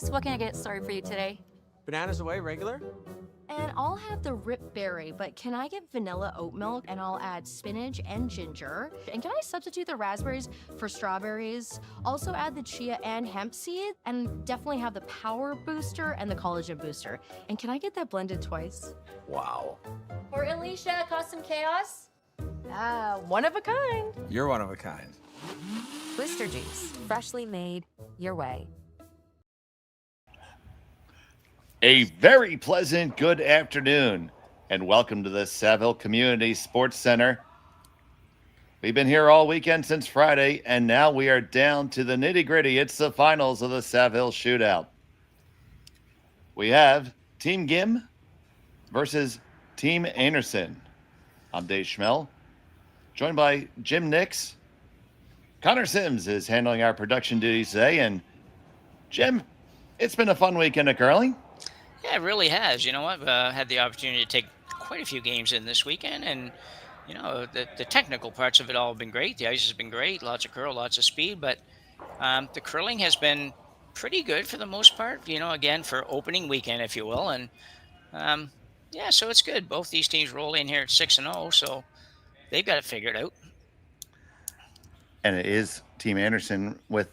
guys, what can I get started for you today? Bananas away, regular? And I'll have the rip berry, but can I get vanilla oat milk and I'll add spinach and ginger? And can I substitute the raspberries for strawberries? Also add the chia and hemp seed and definitely have the power booster and the collagen booster. And can I get that blended twice? Wow. For Alicia, custom chaos? One of a kind. You're one of a kind. Booster Juice, freshly made your way. A very pleasant good afternoon, and welcome to the Saville Community Sports Center. We've been here all weekend since Friday, and now we are down to the nitty-gritty. It's the finals of the Saville Shootout. We have Team Gim versus Team Einarson. I'm Dave Schmel, joined by Jim Nix. Connor Sims is handling our production duties today, and Jim, it's been a fun weekend of curling. Yeah, it really has. You know, I've had the opportunity to take quite a few games in this weekend, and the technical parts of it all have been great. The ice has been great, lots of curl, lots of speed, but the curling has been pretty good for the most part. You know, again for opening weekend, if you will, and yeah, so it's good. Both these teams roll in here at 6-0, so they've got it figured out. And it is Team Einarson with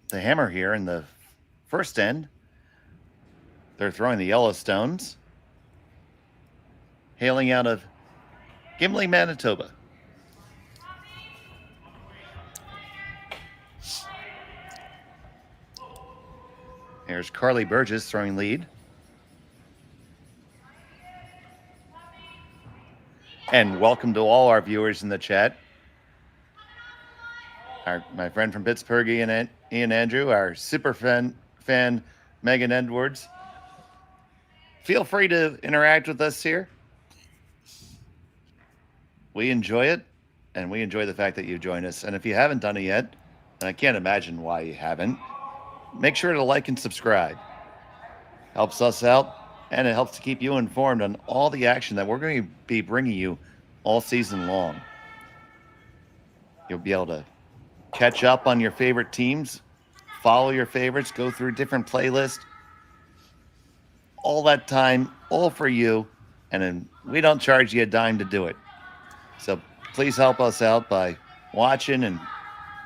the hammer here in the first end. They're throwing the Yellowstones, hailing out of Gimli, Manitoba. Here's Carly Burgess throwing lead. And welcome to all our viewers in the chat. My friend from Pittsburgh, Ian Andrew, our super fan Megan Edwards. Feel free to interact with us here. We enjoy it, and we enjoy the fact that you join us. And if you haven't done it yet, and I can't imagine why you haven't, make sure to like and subscribe. Helps us out, and it helps to keep you informed on all the action that we're going to be bringing you all season long. You'll be able to catch up on your favorite teams, follow your favorites, go through different playlists. All that time, all for you, and then we don't charge you a dime to do it. So please help us out by watching and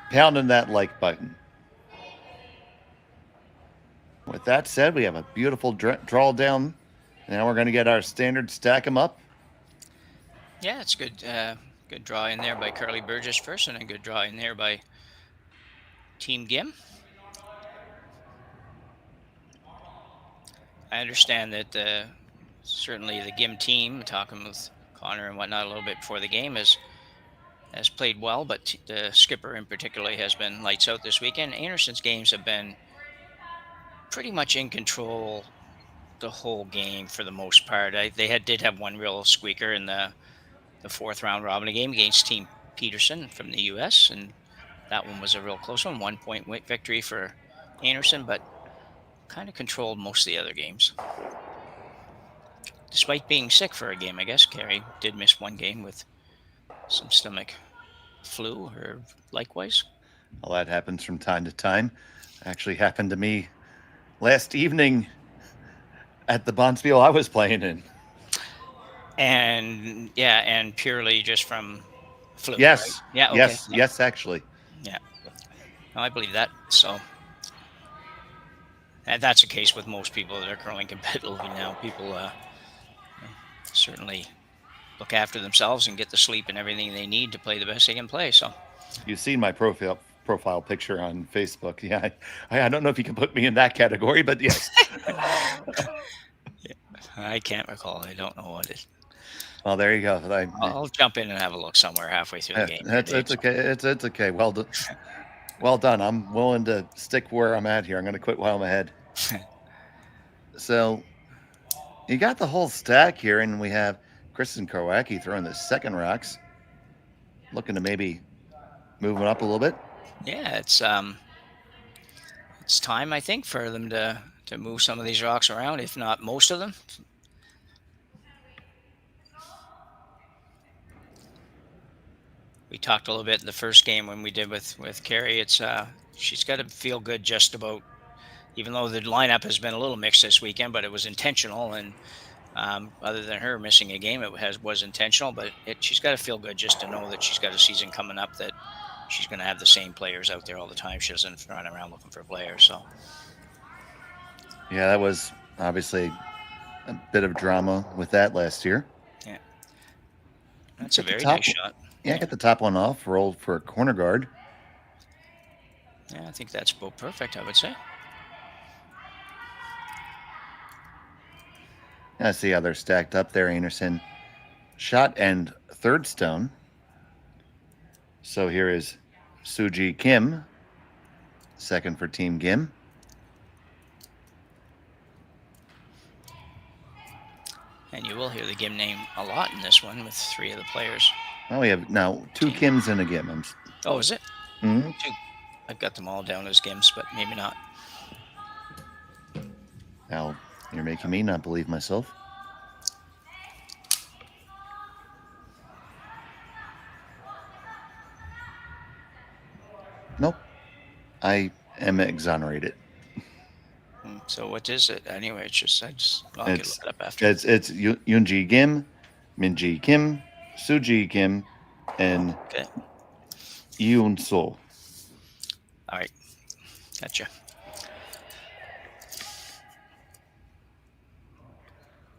pounding that like button. With that said, we have a beautiful draw down. Now we're going to get our standard stack 'em up. Yeah, it's good. Good draw in there by Carly Burgess first, and a good draw in there by Team Gim. I understand that certainly the Gim team, talking with Connor and whatnot a little bit before the game, has played well, but the skipper in particular has been lights out this weekend. Einarson's games have been pretty much in control the whole game for the most part. They did have one real squeaker in the fourth round robin game against Team Peterson from the U.S., and that one was a real close one, 1 point victory for Einarson, but kind of controlled most of the other games. Despite being sick for a game, I guess. Kerri did miss one game with some stomach flu or likewise. Well, that happens from time to time. Actually happened to me last evening at the bonspiel I was playing in. And yeah, and purely just from flu. Yes. Right? Yeah. Okay. Yes. Yeah. Yes, actually. Yeah. No, I believe that. So, and that's the case with most people that are curling competitively now. People certainly look after themselves and get the sleep and everything they need to play the best they can play. So, you've seen my profile picture on Facebook. Yeah, I don't know if you can put me in that category, but yes. Yeah, I can't recall. I don't know what it is. Well, there you go. I'll jump in and have a look somewhere halfway through the game. It's okay. It's okay. Well done. Well done. I'm willing to stick where I'm at here. I'm going to quit while I'm ahead. So you got the whole stack here, and we have Kristen Karwacki throwing the second rocks, looking to maybe move it up a little bit. Yeah, it's time, I think, for them to move some of these rocks around, if not most of them. We talked a little bit in the first game when we did with Kerri. It's she's got to feel good just about even though the lineup has been a little mixed this weekend, but it was intentional. And other than her missing a game, it was intentional. But she's got to feel good just to know that she's got a season coming up that she's going to have the same players out there all the time. She doesn't run around looking for players. So Yeah, that was obviously a bit of drama with that last year. yeah, that's a very nice shot. Yeah, get the top one off, rolled for a corner guard. Yeah, I think that's about perfect, I would say. I see how they're stacked up there, Einarson. Shot and third stone. So here is Suji Kim, second for Team Gim. And you will hear the Gim name a lot in this one with 3 of the players. Oh, we have now 2 Kims and a Gim. Oh, is it? Mm-hmm. 2. I've got them all down as Gims, but maybe not. Now, you're making me not believe myself. Nope. I am exonerated. So what is it anyway? I'll just look it up after. It's Yoonji Gim, Minji Kim, Suji Kim, and Yoon Sol. All right, gotcha.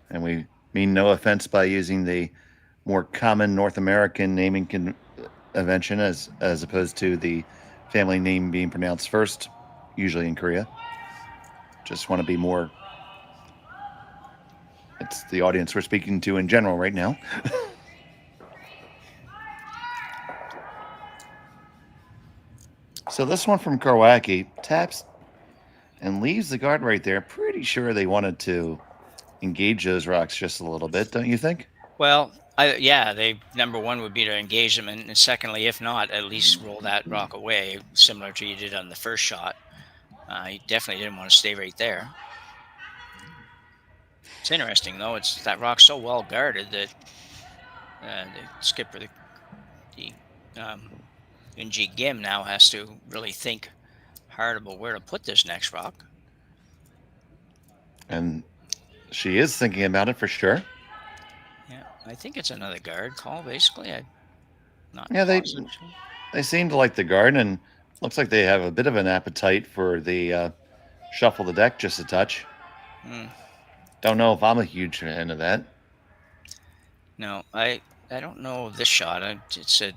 And we mean no offense by using the more common North American naming convention as opposed to the family name being pronounced first, usually in Korea. Just want to be more. It's the audience we're speaking to in general right now. So this one from Karwacki taps and leaves the guard right there. Pretty sure they wanted to engage those rocks just a little bit, don't you think? Well, they number one would be to engage them, and secondly, if not, at least roll that rock away, similar to you did on the first shot. You definitely didn't want to stay right there. It's interesting, though. It's that rock's so well guarded that the skipper, the Unji Gim, now has to really think hard about where to put this next rock. And she is thinking about it for sure. Yeah, I think it's another guard call, basically. They seem to like the guard, and looks like they have a bit of an appetite for the shuffle the deck just a touch. Don't know if I'm a huge fan of that. No, I don't know this shot. It's a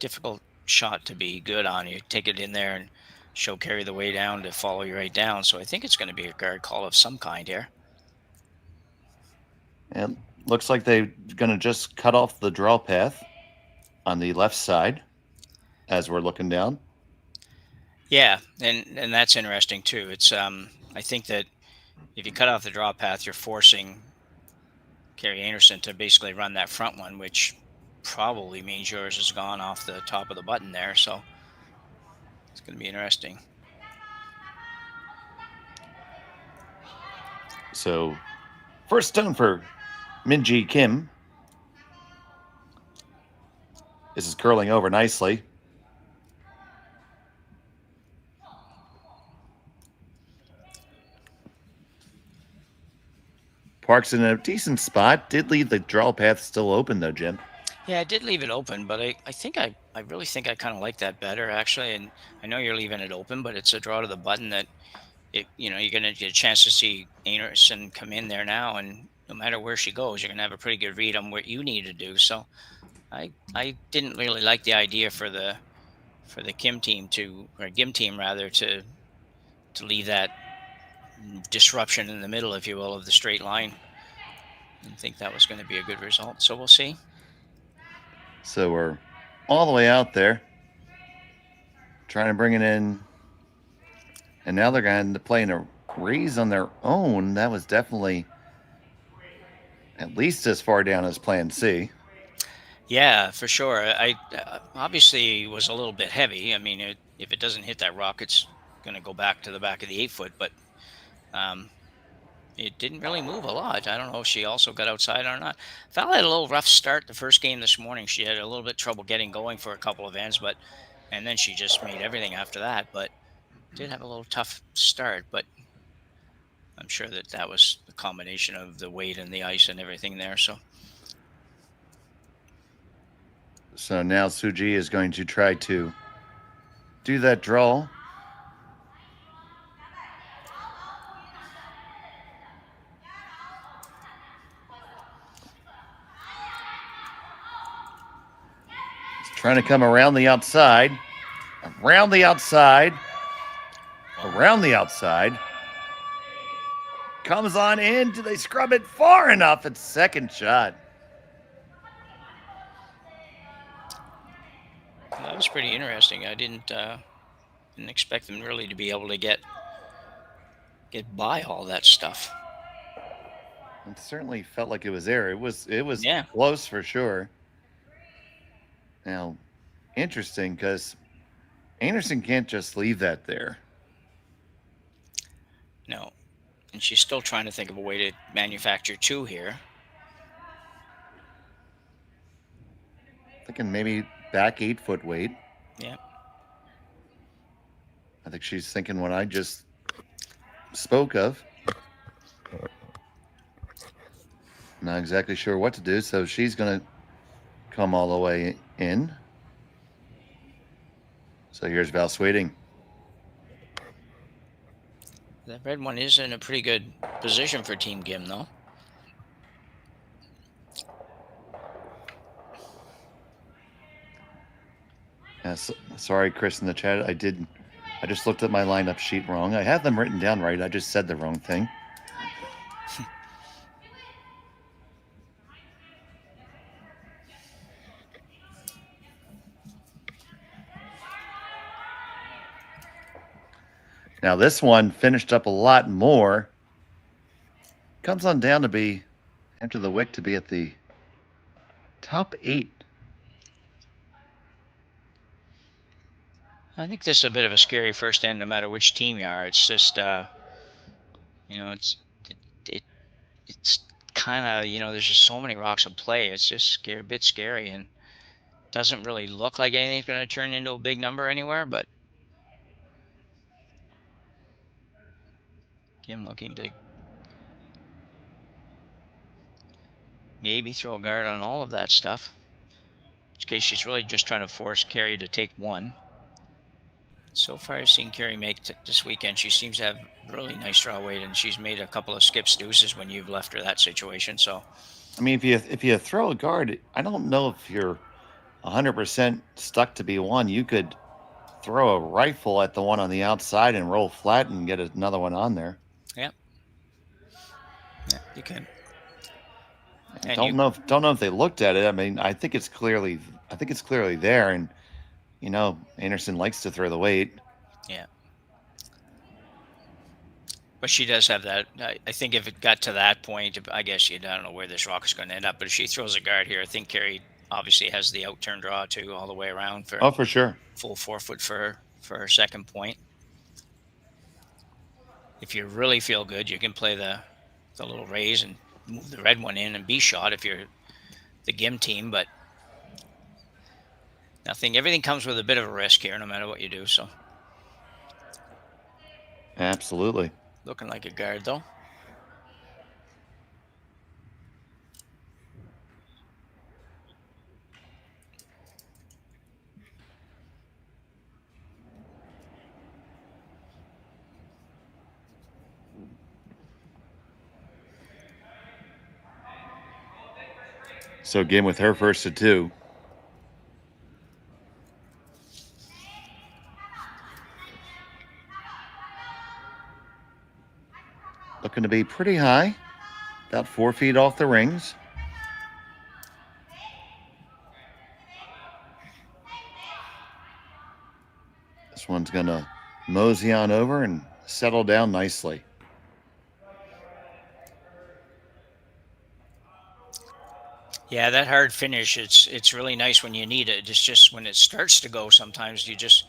difficult shot to be good on. You take it in there and show Kerri the way down to follow you right down. So I think it's going to be a guard call of some kind here. And looks like they're going to just cut off the draw path on the left side as we're looking down. Yeah, and that's interesting too. It's I think that if you cut off the draw path, you're forcing Kerri Einarson to basically run that front one, which probably means yours is gone off the top of the button there. So it's going to be interesting. So first stone for Minji Kim. This is curling over nicely. Parks in a decent spot. Did leave the draw path still open, though, Jim. Yeah, I did leave it open, but I think I really think I kind of like that better, actually. And I know you're leaving it open, but it's a draw to the button that, you're going to get a chance to see Einarson come in there now. And no matter where she goes, you're going to have a pretty good read on what you need to do. So I didn't really like the idea for the Gim team to leave that disruption in the middle, if you will, of the straight line. I think that was going to be a good result. So we'll see. So we're all the way out there trying to bring it in. And now they're going to play in a raise on their own. That was definitely at least as far down as plan C. Yeah, for sure. I obviously was a little bit heavy. I mean, if it doesn't hit that rock, it's going to go back to the back of the 8-foot. But it didn't really move a lot. I don't know if she also got outside or not. Val had a little rough start the first game this morning. She had a little bit trouble getting going for a couple of ends, and then she just made everything after that. But did have a little tough start. But I'm sure that was the combination of the weight and the ice and everything there. So now Suji is going to try to do that draw. He's trying to come around the outside. Around the outside. Around the outside. Comes on in. Do they scrub it far enough? It's second shot. that was pretty interesting. I didn't expect them really to be able to get by all that stuff. It certainly felt like it was there. It was Yeah. close for sure. Now, interesting because Einarson can't just leave that there. No. And she's still trying to think of a way to manufacture 2 here. Thinking maybe back 8-foot weight. Yeah. I think she's thinking what I just spoke of. Not exactly sure what to do, so she's going to come all the way in. So here's Val Sweeting. That red one is in a pretty good position for Team Gim, though. Yes, sorry, Chris in the chat. I just looked at my lineup sheet wrong. I have them written down right. I just said the wrong thing. Now this one finished up a lot more. Comes on down to be, after the wick, to be at the top 8. I think this is a bit of a scary first end, no matter which team you are. It's just, it's kind of, there's just so many rocks in play. It's just a bit scary, and doesn't really look like anything's going to turn into a big number anywhere, but Gim looking to maybe throw a guard on all of that stuff. In which case, she's really just trying to force Kerri to take 1. So far, I've seen Kerri make this weekend. She seems to have really nice draw weight, and she's made a couple of skips deuces when you've left her that situation. So, I mean, if you throw a guard, I don't know if you're 100% stuck to be one. You could throw a rifle at the one on the outside and roll flat and get another one on there. yeah, you can. I don't know if they looked at it. I mean, I think it's clearly there, and Einarson likes to throw the weight. Yeah. But she does have that. I think if it got to that point, I guess I don't know where this rock is going to end up. But if she throws a guard here, I think Kerri obviously has the outturn draw too, all the way around for. Oh, for sure. Full 4-foot for her second point. If you really feel good, you can play the little raise and move the red one in and be shot if you're the Gim team. But everything comes with a bit of a risk here, no matter what you do. So. Absolutely. Looking like a guard, though. So Gim with her first to 2. Looking to be pretty high, about 4 feet off the rings. This one's going to mosey on over and settle down nicely. Yeah, that hard finish, it's really nice when you need it. It's just when it starts to go, sometimes you just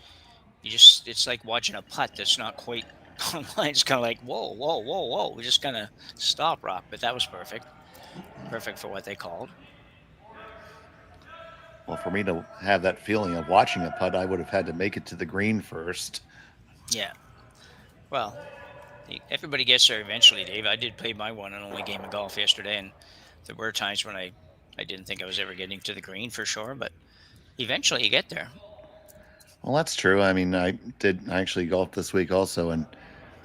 it's like watching a putt that's not quite online. It's kind of like, whoa, whoa, whoa, whoa. We just kind of stop rock, but that was perfect. Perfect for what they called. Well, for me to have that feeling of watching a putt, I would have had to make it to the green first. Yeah. Well, Everybody gets there eventually, Dave. I did play my one and only game of golf yesterday, and there were times when I didn't think I was ever getting to the green for sure, but eventually you get there. Well, that's true. I mean, I actually golf this week also, and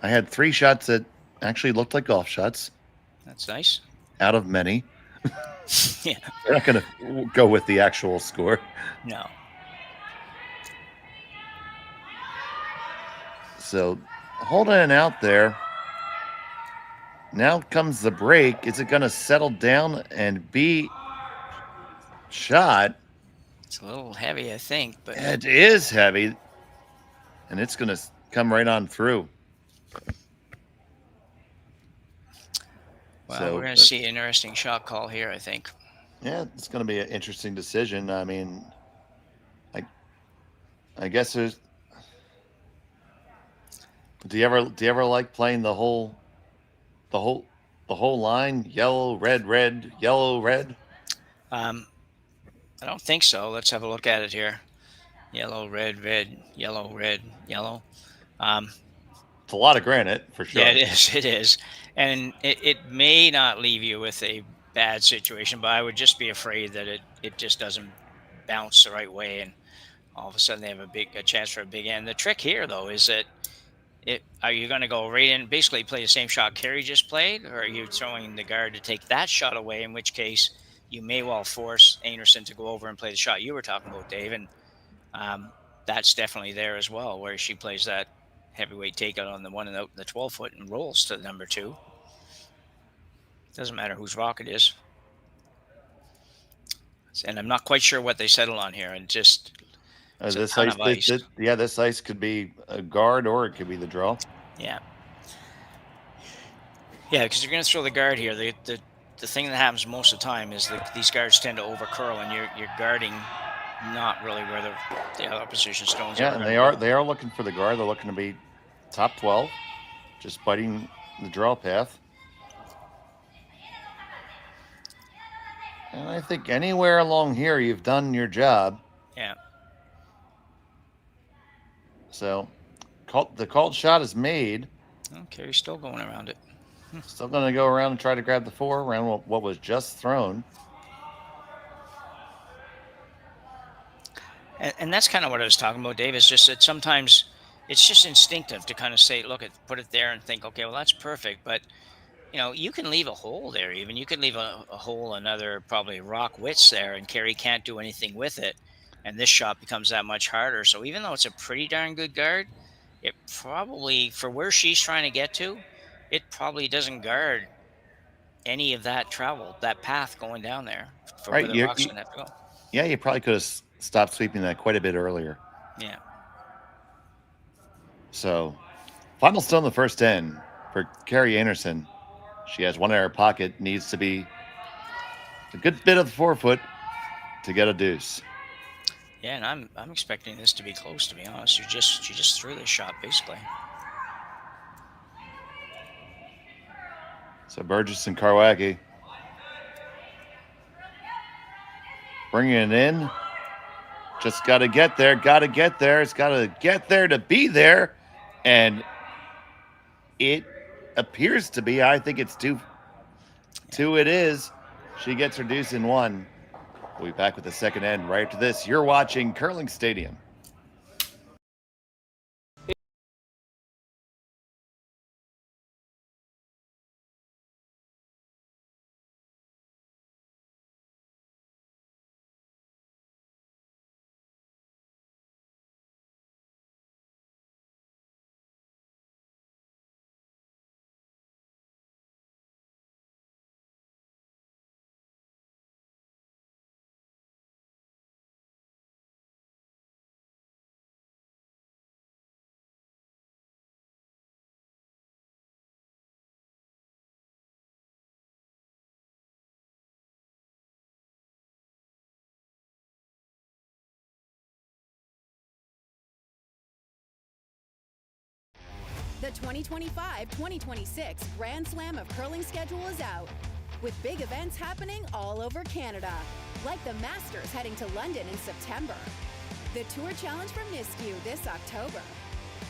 I had 3 shots that actually looked like golf shots That's nice. out of many. Yeah. They're not going to go with the actual score. No. So holding it out there. Now comes the break. Is it going to settle down and be shot? It's a little heavy, I think, but It is heavy, and it's going to come right on through. well, So, we're going to see an interesting shot call here, I think. Yeah, it's going to be an interesting decision. I mean, I guess there's. Do you ever like playing the whole line? Yellow, red, yellow, red. I don't think so. Let's have a look at it here. Yellow, red, yellow, red, yellow. It's a lot of granite for sure. Yeah, it is. It is. And it may not leave you with a bad situation, but I would just be afraid that it just doesn't bounce the right way, and all of a sudden they have a chance for a big end. The trick here, though, is that are you going to go right in, basically play the same shot Kerri just played, or are you throwing the guard to take that shot away, in which case you may well force Einarson to go over and play the shot you were talking about, Dave, and that's definitely there as well, where she plays that heavyweight takeout on the one and the 12-foot and rolls to the number 2. Doesn't matter whose rock it is. And I'm not quite sure what they settle on here, and just This ice. This ice could be a guard or it could be the draw. Yeah. Yeah, because you're going to throw the guard here. The thing that happens most of the time is that these guards tend to overcurl, and you're guarding not really where the other opposition stones are. Yeah, and they are looking for the guard. They're looking to be top 12, just biting the draw path. And I think anywhere along here you've done your job. Yeah. So the called shot is made. Okay, you're still going around it. Still going to go around and try to grab the 4 around what was just thrown. And that's kind of what I was talking about, Dave. Is just that sometimes it's just instinctive to kind of say, look, put it there and think, okay, well, that's perfect. But, you can leave a hole there even. You could leave a hole, another probably rock widths there, and Kerri can't do anything with it. And this shot becomes that much harder. So even though it's a pretty darn good guard, it probably, for where she's trying to get to, it probably doesn't guard any of that travel, that path going down there for where the rock's going to have to go. Yeah, you probably could have stopped sweeping that quite a bit earlier. Yeah. So, final still in the first 10 for Kerri Einarson. She has 1 in her pocket, needs to be a good bit of the 4-foot to get a deuce. Yeah, and I'm expecting this to be close, to be honest. She just threw this shot basically. So Burgess and Karwacki bringing it in. Just got to get there. It's got to get there to be there. And it appears to be. I think it's 2. 2 it is. She gets her deuce in 1. We'll be back with the second end right after this. You're watching Curling Stadium. The 2025-2026 Grand Slam of Curling schedule is out, with big events happening all over Canada, like the Masters heading to London in September, the Tour Challenge from Nisku this October,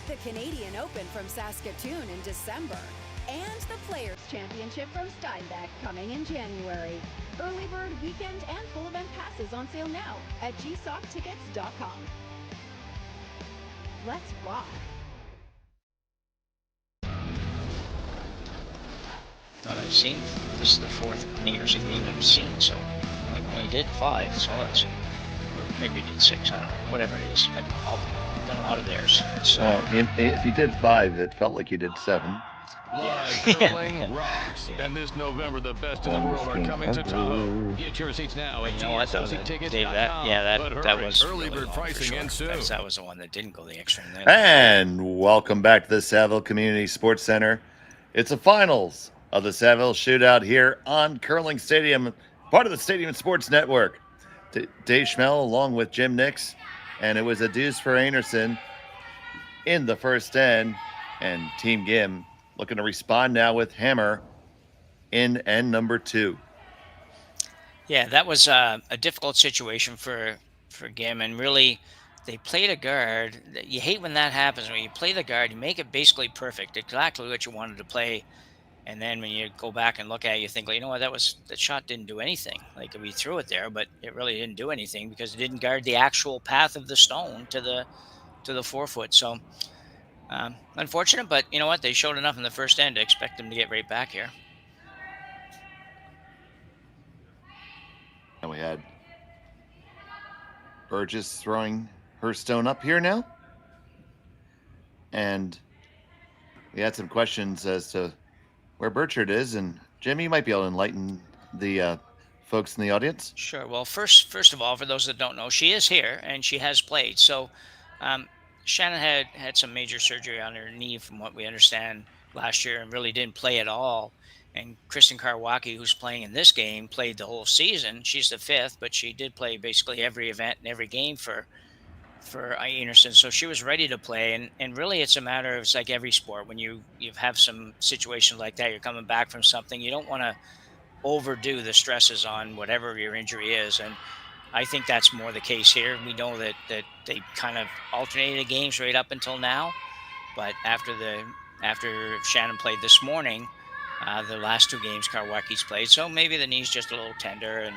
the Canadian Open from Saskatoon in December, and the Players' Championship from Steinbach coming in January. Early bird weekend and full event passes on sale now at gsocktickets.com. Let's rock. Thought I've seen. This is the 4th Einarson game I've seen, so I only did 5, so that's, maybe you did 6, I don't know, whatever it is. I've done a lot of theirs. So, If you did 5, it felt like you did 7. Live curling rocks. And this November, the best in the world are coming to Tahoe. Get your seats now at you know what, though, Dave, that was early really bird long pricing for sure. ends soon. That was the one that didn't go the extra. And welcome back to the Saville Community Sports Center. It's the finals of the Saville Shootout here on Curling Stadium, part of the Stadium Sports Network. Dave Schmel along with Jim Nix, and it was a deuce for Einarson in the first end, and Team Gim looking to respond now with hammer in end number 2. Yeah, that was a difficult situation for Gim, and really they played a guard. You hate when that happens. When you play the guard, you make it basically perfect, exactly what you wanted to play. And then when you go back and look at it, you think, well, you know what, that shot didn't do anything. Like, we threw it there, but it really didn't do anything because it didn't guard the actual path of the stone to the 4 foot. So unfortunate, but you know what, they showed enough in the first end to expect them to get right back here. And we had Burgess throwing her stone up here now. And we had some questions as to where Burchard is, and Jimmy, you might be able to enlighten the folks in the audience. Sure. Well, first of all, for those that don't know, she is here and she has played. So Shannon had some major surgery on her knee, from what we understand, last year, and really didn't play at all. And Kristen Karwacki, who's playing in this game, played the whole season. She's the 5th, but she did play basically every event and every game for Einarson, so she was ready to play. And really, it's a matter of, it's like every sport, when you have some situations like that, you're coming back from something, you don't want to overdo the stresses on whatever your injury is, and I think that's more the case here. We know that they kind of alternated games right up until now, but after Shannon played this morning, the last 2 games Karwacki's played, so maybe the knee's just a little tender and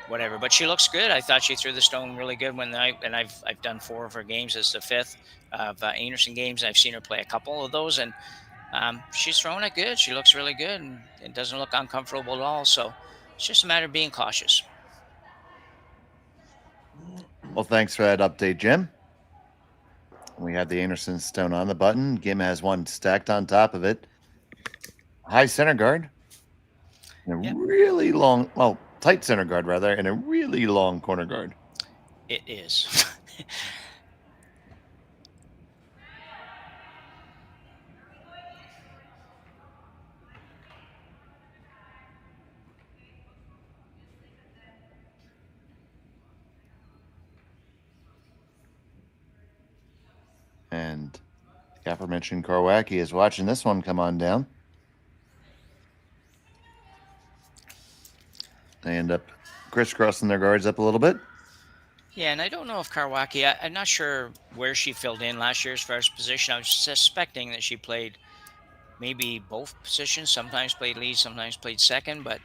whatever, but she looks good. I thought she threw the stone really good I've done 4 of her games as the 5th of Einarson games. I've seen her play a couple of those, and she's throwing it good. She looks really good, and it doesn't look uncomfortable at all. So it's just a matter of being cautious. Well, thanks for that update, Jim. We have the Einarson stone on the button. Gim has one stacked on top of it. High center guard. And a really long, well, tight center guard rather, and a really long corner guard. It is. And the aforementioned Karwacki is watching this one come on down. They end up crisscrossing their guards up a little bit. Yeah, and I don't know if Karwacki, I'm not sure where she filled in last year as far as position. I was suspecting that she played maybe both positions, sometimes played lead, sometimes played second, but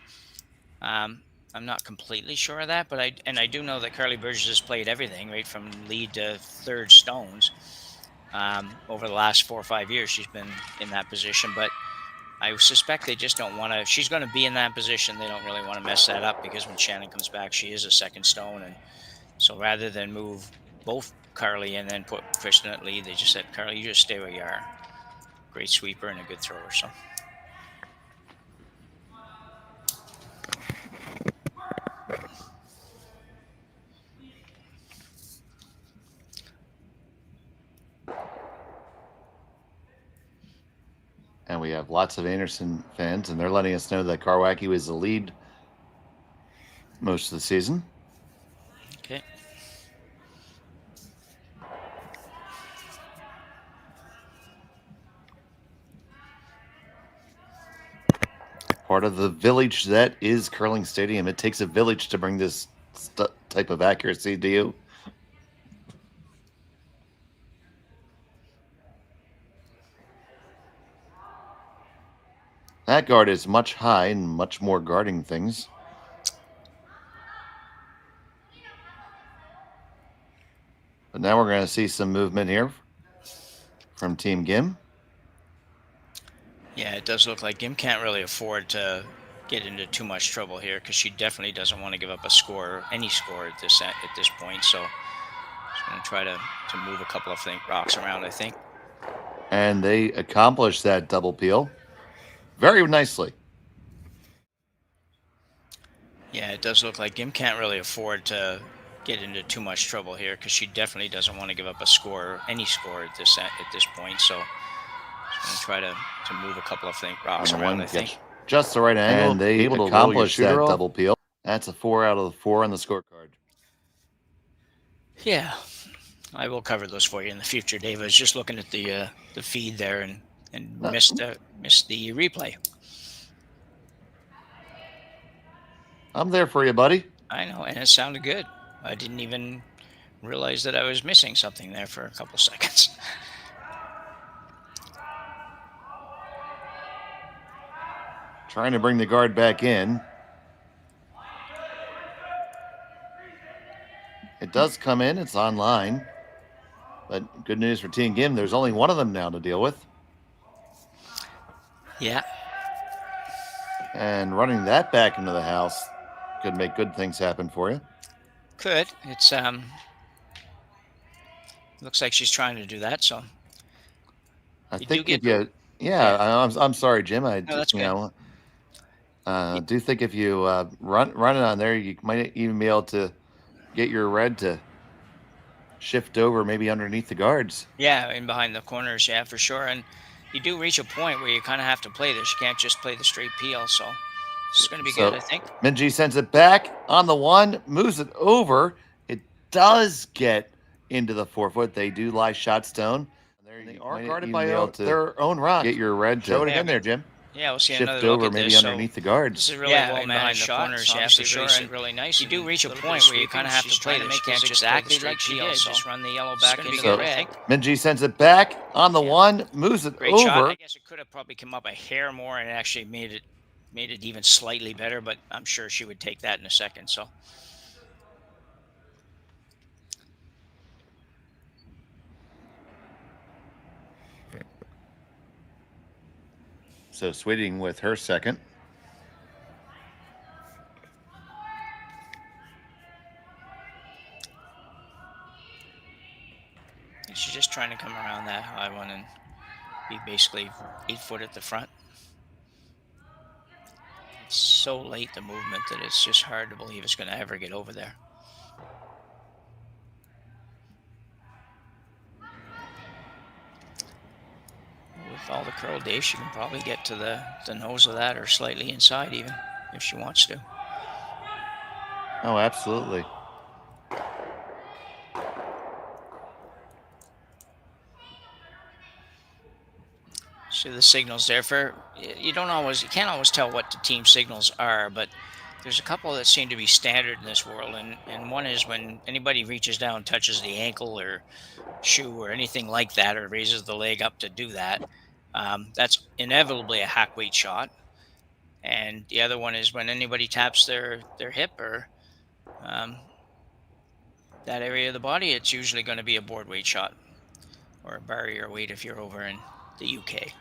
I'm not completely sure of that. But I do know that Carly Burgess has played everything, right from lead to 3rd stones. Over the last 4 or 5 years, she's been in that position, but I suspect they just don't want to. If she's going to be in that position, they don't really want to mess that up, because when Shannon comes back, she is a 2nd stone, and so rather than move both Carly and then put Kristen at lead, they just said, Carly, you just stay where you are. Great sweeper and a good thrower. So. And we have lots of Einarson fans, and they're letting us know that Karwacki was the lead most of the season. Okay. Part of the village that is Curling Stadium. It takes a village to bring this type of accuracy to you. That guard is much high and much more guarding things. But now we're going to see some movement here from Team Gim. Yeah, it does look like Gim can't really afford to get into too much trouble here because she definitely doesn't want to give up a score, any score at this point. So she's going to try to move a couple of rocks around, I think. And they accomplished that double peel very nicely. Yeah, it does look like Gim can't really afford to get into too much trouble here because she definitely doesn't want to give up a score, any score at this point. So she's going to try to move a couple of rocks around, I think. Just the right angle. And they able to accomplish that double peel. That's a 4 out of the 4 on the scorecard. Yeah, I will cover those for you in the future, Dave. I was just looking at the feed there and missed the replay. I'm there for you, buddy. I know, and it sounded good. I didn't even realize that I was missing something there for a couple seconds. Trying to bring the guard back in. It does come in. It's online. But good news for Team Gim. There's only one of them now to deal with. Yeah. And running that back into the house could make good things happen for you. Could. It's looks like she's trying to do that, so I think if you I'm sorry, Jim. No, that's good. Do think if you run it on there, you might even be able to get your red to shift over maybe underneath the guards. Yeah, in behind the corners, yeah, for sure. And you do reach a point where you kind of have to play this. You can't just play the straight peel, so this is going to be good, I think. Minji sends it back on the 1, moves it over. It does get into the 4-foot. They do lie shot stone. They are guarded by their own rock. Get your red. Show it again there, Jim. Yeah, we'll see shift another over look at maybe this. underneath the guards. This is really well managed shot. Corners, yeah, for sure. Really nice. You do reach a point where you kind of have to play this. You can't just exactly like she did. Just run the yellow back into the red. Minji sends it back on the 1, moves it Great over. Shot. I guess it could have probably come up a hair more and actually made it even slightly better, but I'm sure she would take that in a second. So Sweeting with her second. She's just trying to come around that high one and be basically 8 foot at the front. It's so late, the movement, that it's just hard to believe it's going to ever get over there. With all the curl, Dave, she can probably get to the nose of that or slightly inside even, if she wants to. Oh, absolutely. See the signals there you can't always tell what the team signals are, but there's a couple that seem to be standard in this world, and one is when anybody reaches down, touches the ankle or shoe or anything like that, or raises the leg up to do that. That's inevitably a hack weight shot. And the other one is when anybody taps their hip or that area of the body, it's usually going to be a board weight shot or a barrier weight if you're over in the UK.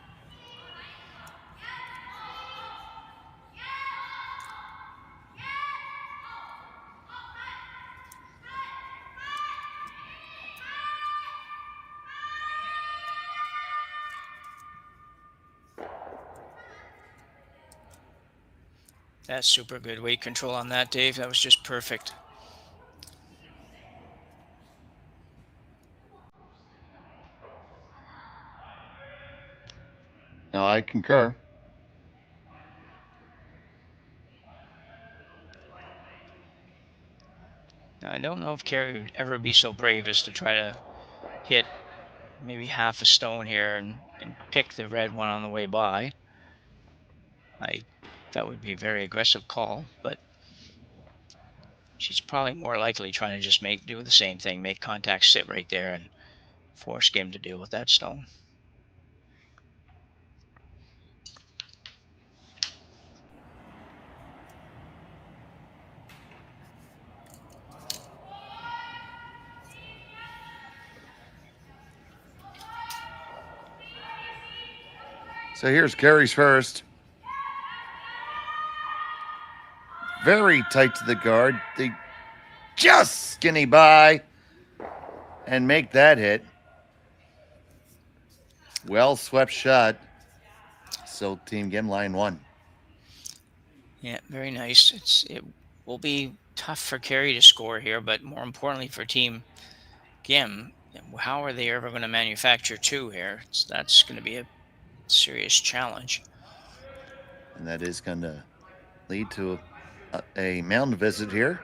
That's super good weight control on that, Dave. That was just perfect. No, I concur. Now, I don't know if Kerri would ever be so brave as to try to hit maybe half a stone here and pick the red one on the way by. That would be a very aggressive call, but she's probably more likely trying to just do the same thing, make contact, sit right there, and force Gim to deal with that stone. So here's Kerri's first. Very tight to the guard. They just skinny by and make that hit. Well swept shot. So Team Gim line 1. Yeah, very nice. It will be tough for Kerri to score here, but more importantly for Team Gim, how are they ever going to manufacture 2 here? That's going to be a serious challenge. And that is going to lead to a mound visit here.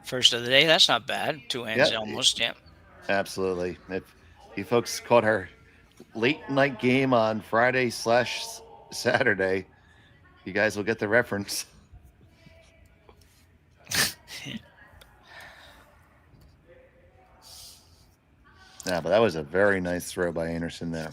First of the day, that's not bad. 2 hands almost, yeah. Absolutely. If you folks caught our late night game on Friday/Saturday, you guys will get the reference. Yeah, but that was a very nice throw by Einarson there.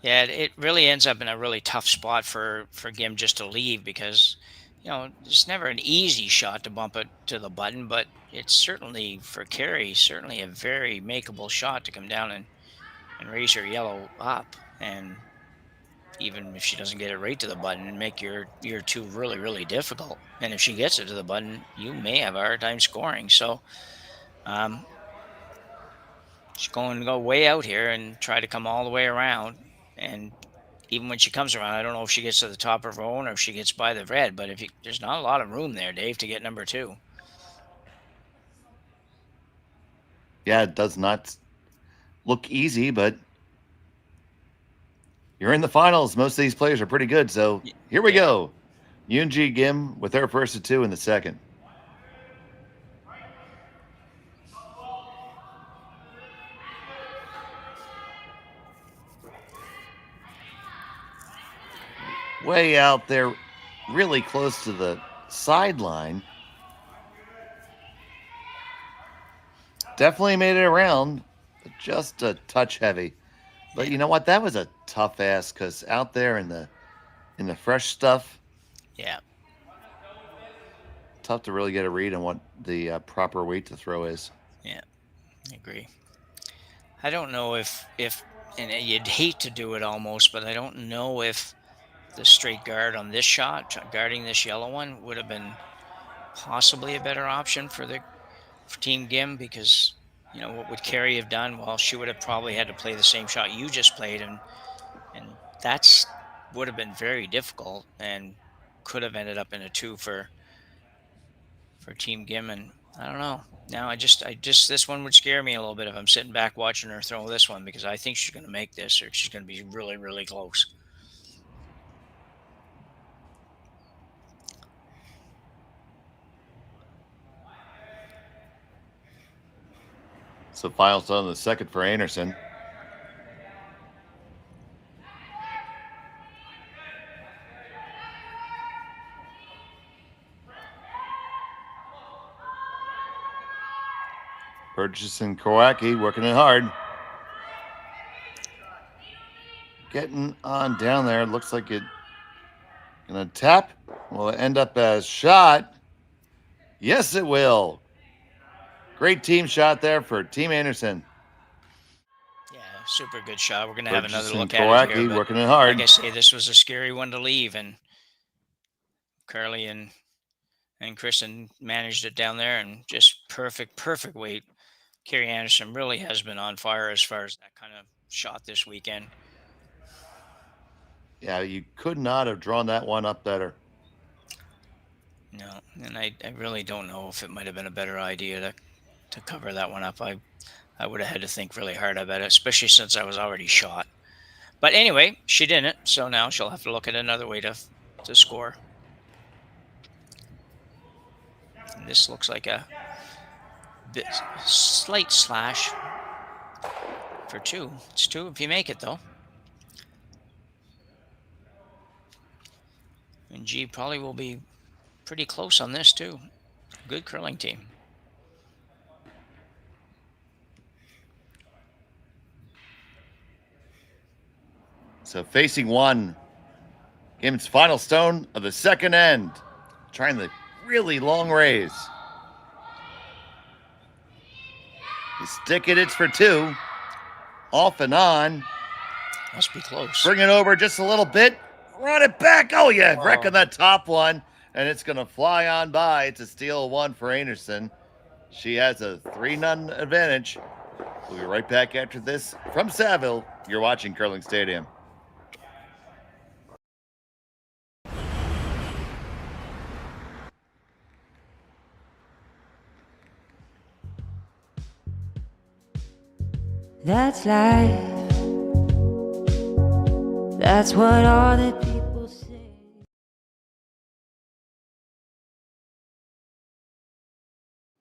Yeah, it really ends up in a really tough spot for Gim just to leave because, it's never an easy shot to bump it to the button, but it's certainly, for Kerri, certainly a very makeable shot to come down and raise her yellow up. And even if she doesn't get it right to the button, make your 2 really, really difficult. And if she gets it to the button, you may have a hard time scoring. So, she's going to go way out here and try to come all the way around. And even when she comes around, I don't know if she gets to the top of her own or if she gets by the red. But there's not a lot of room there, Dave, to get number 2. Yeah, it does not look easy, but you're in the finals. Most of these players are pretty good. So here we go. Uijeongbu Gim with her first of 2 in the second. Way out there, really close to the sideline. Definitely made it around, but just a touch heavy. But you know what? That was a tough ask because out there in the fresh stuff, yeah, tough to really get a read on what the proper weight to throw is. Yeah, I agree. I don't know if and you'd hate to do it almost, but I don't know if the straight guard on this shot, guarding this yellow one, would have been possibly a better option for Team Gim because, what would Kerri have done? Well, she would have probably had to play the same shot you just played, and that's would have been very difficult and could have ended up in a 2 for Team Gim. And I don't know. Now I just this one would scare me a little bit if I'm sitting back watching her throw this one because I think she's going to make this or she's going to be really, really close. So final stone on the second for Einarson. Burgess and Kowacki working it hard. Getting on down there. Looks like it gonna tap. Will it end up as shot? Yes, it will. Great team shot there for Team Einarson. Yeah, super good shot. We're going to have another look at it here. Working it hard. Like I say, this was a scary one to leave, and Carly and Kristen managed it down there, and just perfect weight. Kerri Einarson really has been on fire as far as that kind of shot this weekend. Yeah, you could not have drawn that one up better. No, and I really don't know if it might have been a better idea to cover that one up. I would have had to think really hard about it, especially since I was already shot. But anyway, she didn't, so now she'll have to look at another way to score. And this looks like a slight slash for 2. It's 2 if you make it, though. And G probably will be pretty close on this, too. Good curling team. So facing one, Gim's final stone of the second end. Trying the really long raise. You stick it, it's for 2. off and on. Must be close. Bring it over just a little bit. Run it back. Oh, yeah. Wrecking that top one. And it's going to fly on by. It's a steal 1 for Einarson. She has a 3-0 advantage. We'll be right back after this from Saville. You're watching Curling Stadium. That's life. That's what all the people say.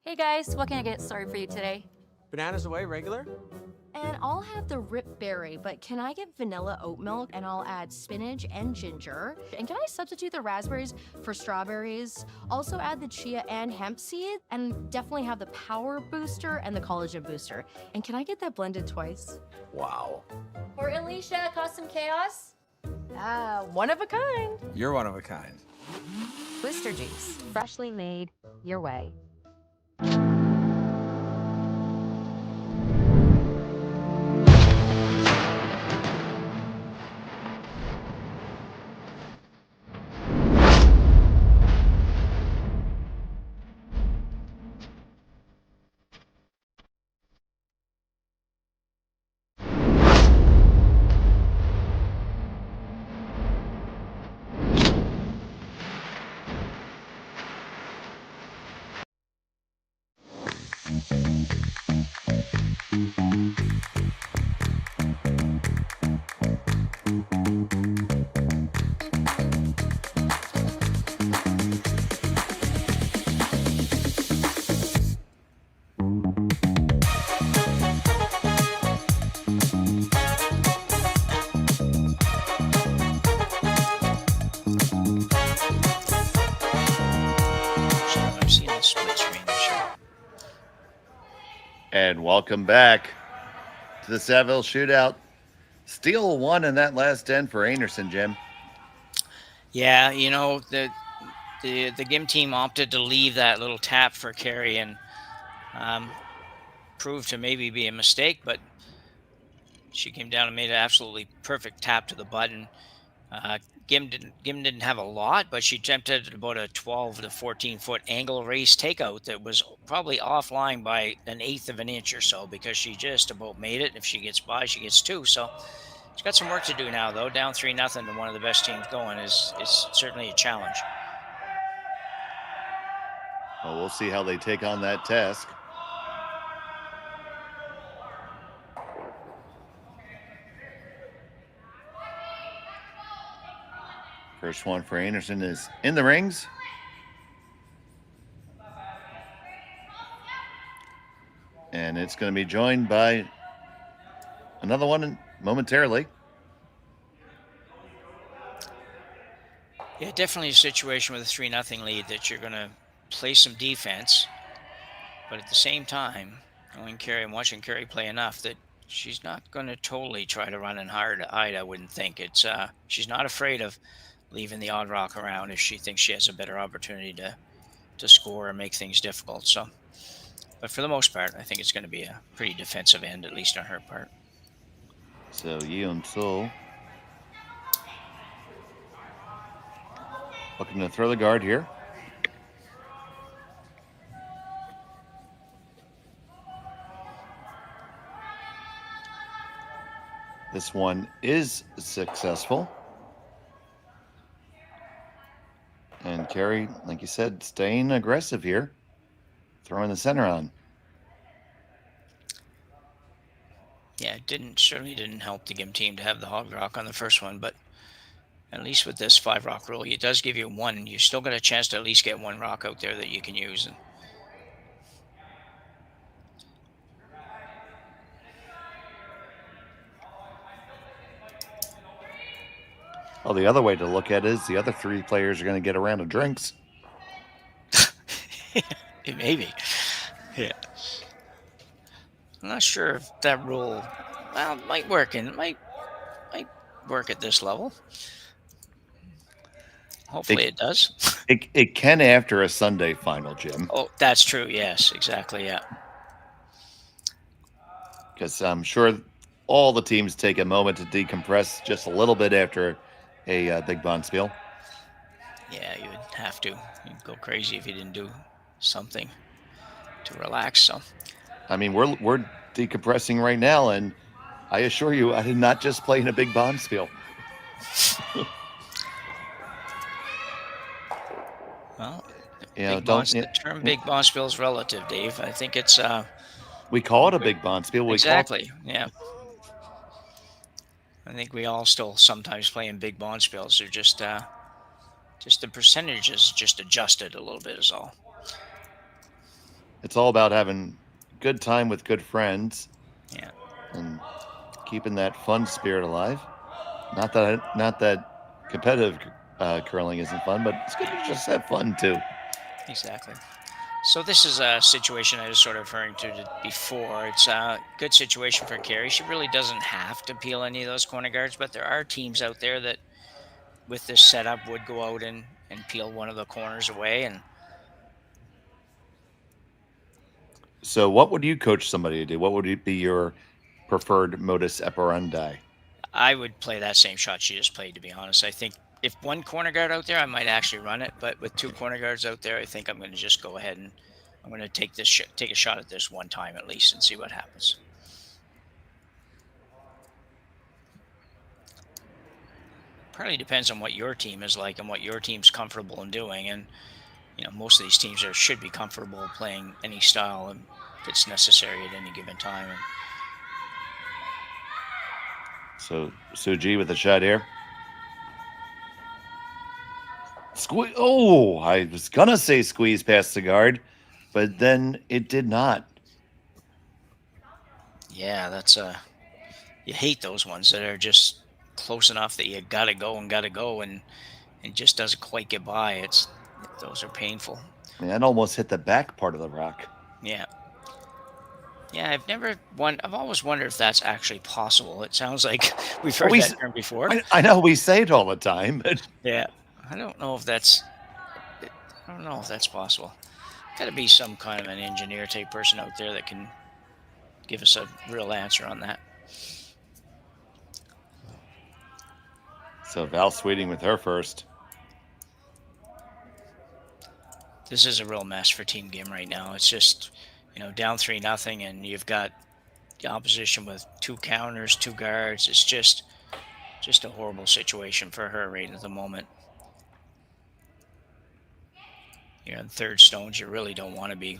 Hey guys, what can I get started for you today? Bananas away, regular? And I'll have the rip berry, but can I get vanilla oat milk and I'll add spinach and ginger? And can I substitute the raspberries for strawberries? Also add the chia and hemp seed, and definitely have the power booster and the collagen booster. And can I get that blended twice? Wow. For Alicia, Custom Chaos? One of a kind. You're one of a kind. Blister juice, freshly made your way. I've seen the split screen this year. And welcome back to the Saville Shootout. Steal 1 in that last end for Einarson, Jim. Yeah, you know, the GIM team opted to leave that little tap for Kerri, and proved to maybe be a mistake, but she came down and made an absolutely perfect tap to the button. Gim didn't have a lot, but she attempted about a 12 to 14 foot angle race takeout that was probably offline by 1/8 of an inch or so, because she just about made it. If she gets by, she gets 2. So she's got some work to do now, though. Down 3-0 to one of the best teams going is certainly a challenge. Well, we'll see how they take on that task. First one for Einarson is in the rings. And it's going to be joined by another one momentarily. Yeah, definitely a situation with a 3-0 lead that you're going to play some defense, but at the same time, knowing Kerri and watching Kerri play enough that she's not going to totally try to run and hard I wouldn't think. It's she's not afraid of leaving the odd rock around if she thinks she has a better opportunity to score and make things difficult. So, but for the most part, I think it's going to be a pretty defensive end, at least on her part. So Uijeongbu looking to throw the guard here. This one is successful. And Kerri, like you said, staying aggressive here, throwing the center on. Yeah, it certainly didn't help the GIM team to have the hog rock on the first one, but at least with this 5 rock rule, it does give you 1. You still got a chance to at least get 1 rock out there that you can use. Well, the other way to look at it is the other 3 players are going to get a round of drinks. Maybe. Yeah. I'm not sure if that rule, well, it might work might work at this level. Hopefully it does. It can after a Sunday final, Jim. Oh, that's true. Yes, exactly. Yeah. Because I'm sure all the teams take a moment to decompress just a little bit after a big bonspiel. Yeah, you would have to. You'd go crazy if you didn't do something to relax. So, I mean, we're decompressing right now, and I assure you, I did not just play in a big bonspiel. well, The term big bonspiel is relative, Dave. I think it's we call it a big bonspiel. exactly. Yeah. I think we all still sometimes play in big bonspiels. They're just the percentage is just adjusted a little bit is all. It's all about having good time with good friends. Yeah. And keeping that fun spirit alive. Not that competitive curling isn't fun, but it's good to just have fun too. Exactly. So this is a situation I was sort of referring to before. It's a good situation for Kerri. She really doesn't have to peel any of those corner guards, but there are teams out there that with this setup would go out and peel one of the corners away. And so what would you coach somebody to do? What would be your preferred modus operandi? I would play that same shot she just played, to be honest. I think if one corner guard out there, I might actually run it. But with two corner guards out there, I think I'm going to just go ahead and I'm going to take a shot at this one time at least and see what happens. Probably depends on what your team is like and what your team's comfortable in doing. And most of these teams should be comfortable playing any style that's necessary at any given time. So Suji with a shot here. Squeeze! Oh, I was gonna say squeeze past the guard, but then it did not. Yeah, that's you hate those ones that are just close enough that you gotta go, and it just doesn't quite get by. Those are painful. I mean, that almost hit the back part of the rock. Yeah. Yeah, I've always wondered if that's actually possible. It sounds like we've heard that term before. I know we say it all the time, but yeah, I don't know if that's possible. Got to be some kind of an engineer type person out there that can give us a real answer on that. So Val Sweeting with her first. This is a real mess for Team Gim right now. It's just, down 3-0, and you've got the opposition with two counters, two guards. It's just a horrible situation for her right at the moment. You're on third stones. You really don't want to be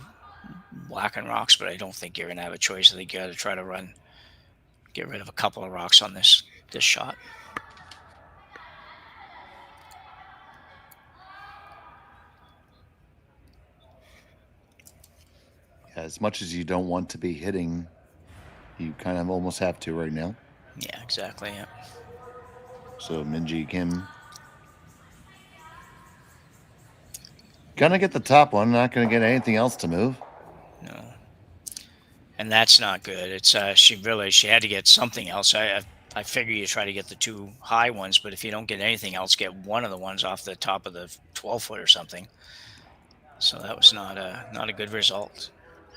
whacking rocks, but I don't think you're going to have a choice. I think you got to try to get rid of a couple of rocks on this shot. As much as you don't want to be hitting, you kind of almost have to right now. Yeah, exactly. Yeah. So Minji Kim gonna get the top one, not gonna get anything else to move. No. And that's not good. It's she had to get something else. I figure you try to get the two high ones, but if you don't get anything else, get one of the ones off the top of the 12-foot or something. So that was not a good result.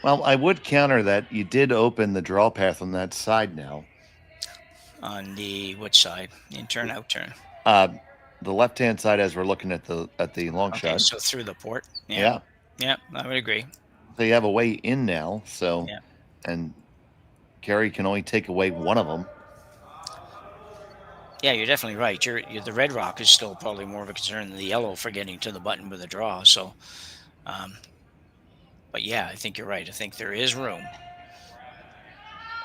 Well, I would counter that you did open the draw path on that side now. On the which side? In turn, out turn. The left-hand side as we're looking at the long shot. So through the port. Yeah. Yeah, I would agree. So you have a way in now. So yeah. And Kerri can only take away one of them. Yeah, you're definitely right. The red rock is still probably more of a concern than the yellow for getting to the button with a draw. So, but yeah, I think you're right. I think there is room.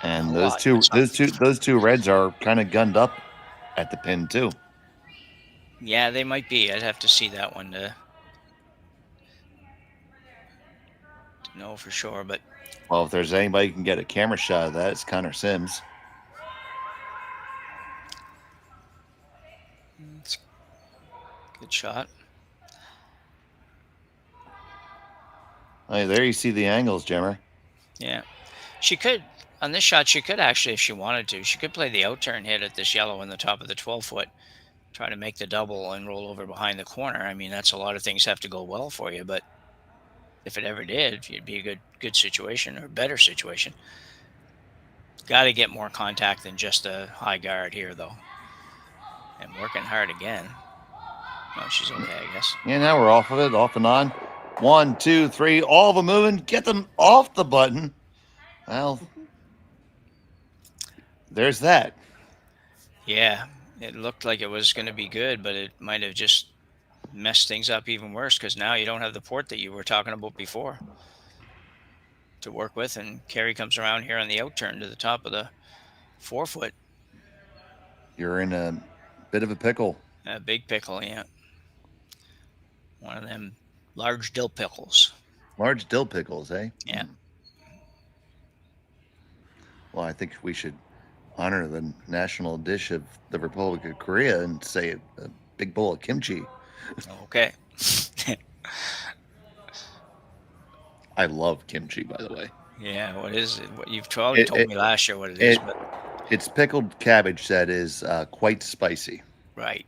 And those two reds are kind of gunned up at the pin too. Yeah, they might be. I'd have to see that one to know for sure. But well, if there's anybody who can get a camera shot of that, it's Connor Sims. Good shot. Oh, there you see the angles, Jimmer. Yeah. She could, on this shot, she could actually, if she wanted to, she could play the out-turn hit at this yellow on the top of the 12-foot, try to make the double and roll over behind the corner. I mean, that's a lot of things have to go well for you, but if it ever did, it'd be a good situation or better situation. Got to get more contact than just a high guard here, though. And working hard again. No, she's okay, I guess. Yeah, now we're off of it, off and on. 1, 2, 3, all of them moving. Get them off the button. Well, there's that. Yeah, it looked like it was going to be good, but it might have just messed things up even worse because now you don't have the port that you were talking about before to work with. And Kerri comes around here on the out turn to the top of the forefoot. You're in a bit of a pickle. A big pickle, yeah. One of them large dill pickles. Large dill pickles, eh? Yeah. Well, I think we should honor the national dish of the Republic of Korea and say a big bowl of kimchi. Okay. I love kimchi, by the way. Yeah, what is it? What you've told me last year what it is, but it's pickled cabbage that is quite spicy. Right.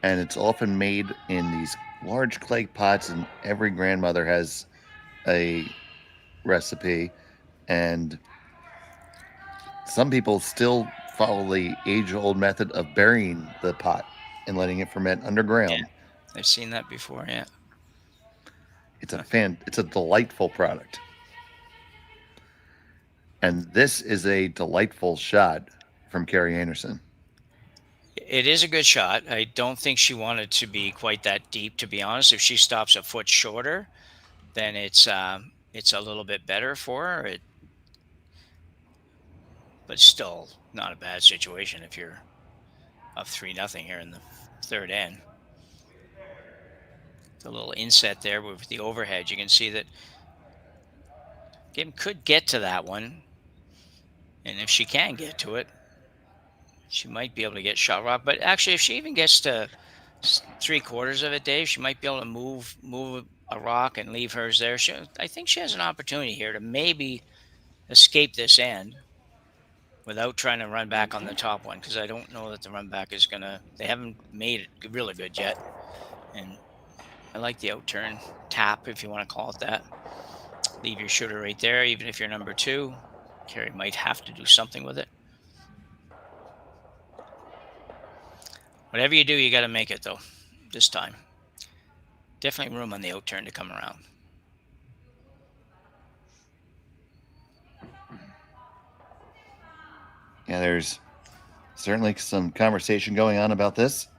And it's often made in these large clay pots, and every grandmother has a recipe. And some people still follow the age-old method of burying the pot and letting it ferment underground. Yeah, I've seen that before, yeah. It's a delightful product. And this is a delightful shot from Kerri Einarson. It is a good shot. I don't think she wanted to be quite that deep, to be honest. If she stops a foot shorter, then it's a little bit better for her. But still not a bad situation if you're up 3-0 here in the third end. The little inset there with the overhead, you can see that Kim could get to that one. And if she can get to it, she might be able to get shot rock. But actually, if she even gets to 3/4 of it, Dave, she might be able to move a rock and leave hers there. I think she has an opportunity here to maybe escape this end without trying to run back on the top one, because I don't know that the run back is going to... They haven't made it really good yet. And I like the out turn tap, if you want to call it that. Leave your shooter right there, even if you're number 2. Kerri might have to do something with it. Whatever you do, you got to make it, though, this time. Definitely room on the out turn to come around. Yeah, there's certainly some conversation going on about this.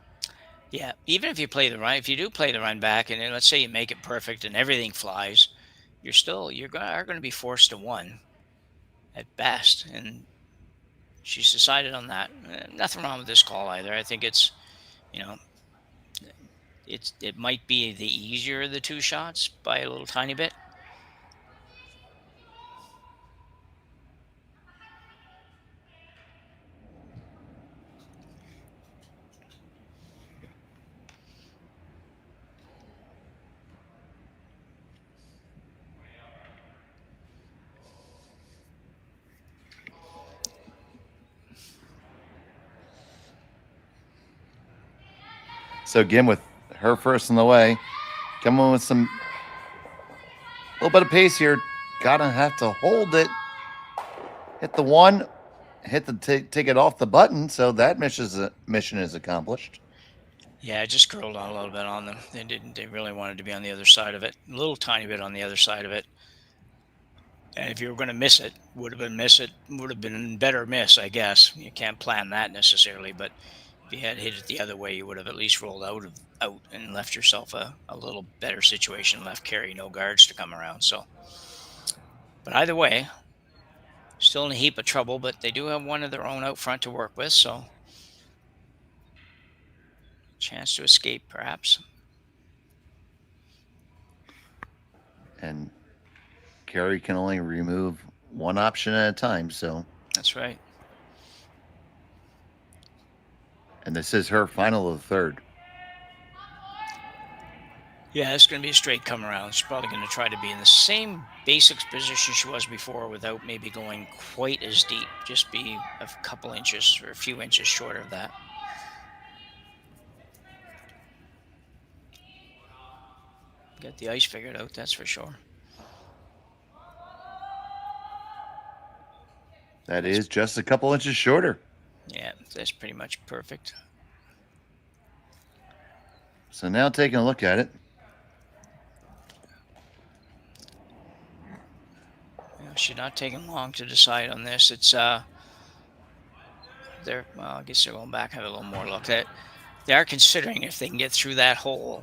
Yeah, even if you play the run, if you do play the run back, and then let's say you make it perfect and everything flies, you're going to be forced to 1 at best. And she's decided on that. Nothing wrong with this call either. I think it's, it might be the easier of the 2 shots by a little tiny bit. So Gim, with her first in the way, coming with some little bit of pace here. Gotta have to hold it. Hit the 1, hit the take it off the button. So that mission is accomplished. Yeah, I just curled on a little bit on them. They really wanted to be on the other side of it. A little tiny bit on the other side of it. And if you were going to miss it, would have been better miss, I guess. You can't plan that necessarily, but if you had hit it the other way, you would have at least rolled out and left yourself a little better situation, left Kerri no guards to come around. So, but either way, still in a heap of trouble, but they do have one of their own out front to work with, so chance to escape, perhaps. And Kerri can only remove 1 option at a time, so. That's right. And this is her final of the third. Yeah, it's going to be a straight come around. She's probably going to try to be in the same basic position she was before without maybe going quite as deep. Just be a couple inches or a few inches short of that. Got the ice figured out, that's for sure. That is just a couple inches shorter. Yeah, that's pretty much perfect. So now taking a look at it. Should not take them long to decide on this. It's they're well, I guess they're going back and have a little more look at. They are considering if they can get through that hole,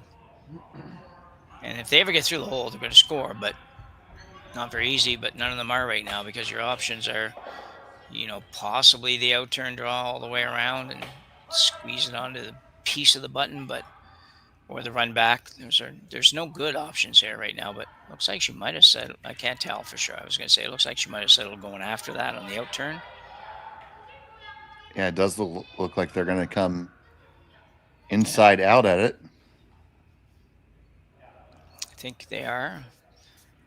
and if they ever get through the hole, they're going to score. But not very easy. But none of them are right now because your options are, possibly the outturn draw all the way around and squeeze it onto the piece of the button, or the run back. There's no good options here right now, but looks like she might have settled. I can't tell for sure. I was going to say it looks like she might have settled going after that on the outturn. Yeah, it does look like they're going to come inside out at it. I think they are.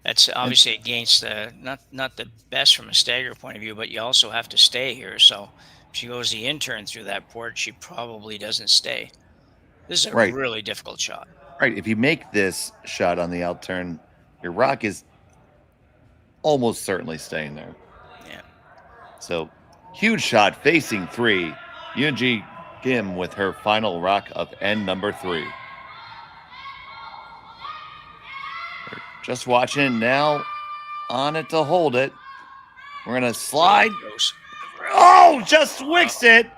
That's obviously against not the best from a stagger point of view, but you also have to stay here. So if she goes the intern through that port, she probably doesn't stay. This is a really difficult shot. Right. If you make this shot on the outturn, your rock is almost certainly staying there. Yeah. So huge shot facing 3. Yoonji Kim with her final rock of end number 3. Just watching now, on it to hold it. We're going to slide. Oh, just wicks it.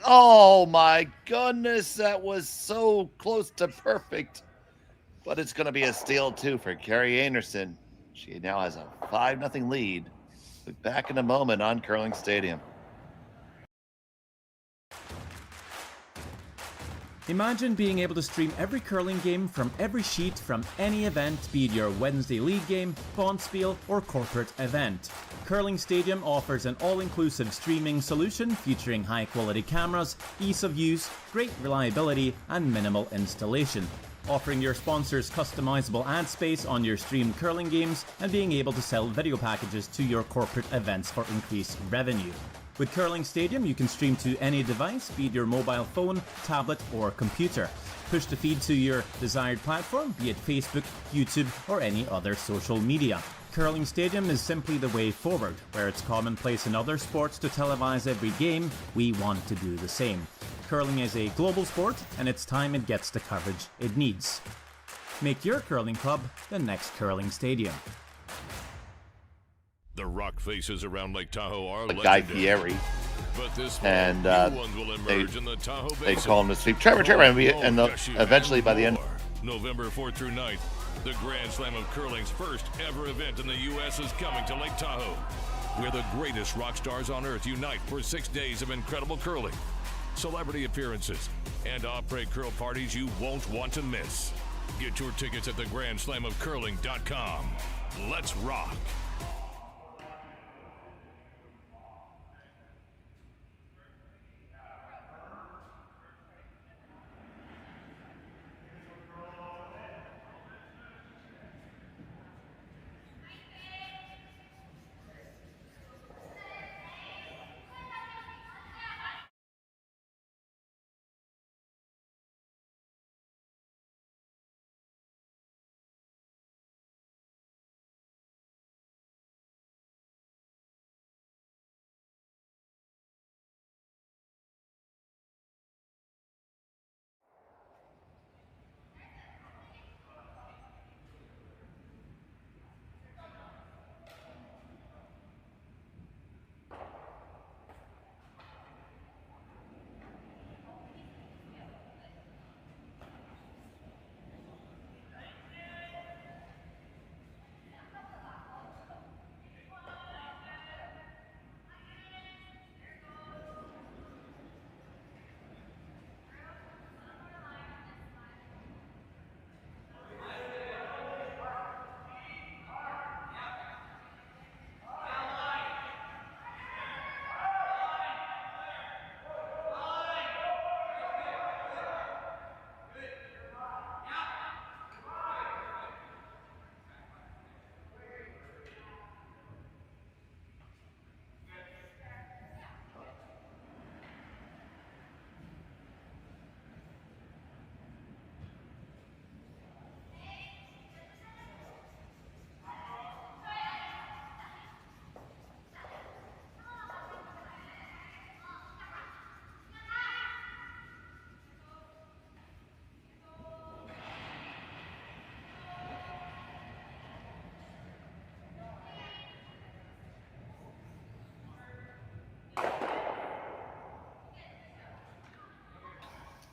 Oh, my goodness. That was so close to perfect. But it's going to be a steal, too, for Kerri Einarson. She now has a 5-0 lead. We'll be back in a moment on Curling Stadium. Imagine being able to stream every curling game from every sheet from any event, be it your Wednesday league game, bonspiel, or corporate event. Curling Stadium offers an all-inclusive streaming solution featuring high-quality cameras, ease of use, great reliability, and minimal installation. Offering your sponsors customizable ad space on your streamed curling games and being able to sell video packages to your corporate events for increased revenue. With Curling Stadium, you can stream to any device, be it your mobile phone, tablet, or computer. Push the feed to your desired platform, be it Facebook, YouTube, or any other social media. Curling Stadium is simply the way forward. Where it's commonplace in other sports to televise every game, we want to do the same. Curling is a global sport, and it's time it gets the coverage it needs. Make your curling club the next Curling Stadium. The rock faces around Lake Tahoe are Guy Fieri. But this and they call him the sweep. Trevor, and eventually by the end. November 4th through 9th, the Grand Slam of Curling's first ever event in the U.S. is coming to Lake Tahoe, where the greatest rock stars on earth unite for 6 days of incredible curling, celebrity appearances, and après curl parties you won't want to miss. Get your tickets at thegrandslamofcurling.com. Let's rock.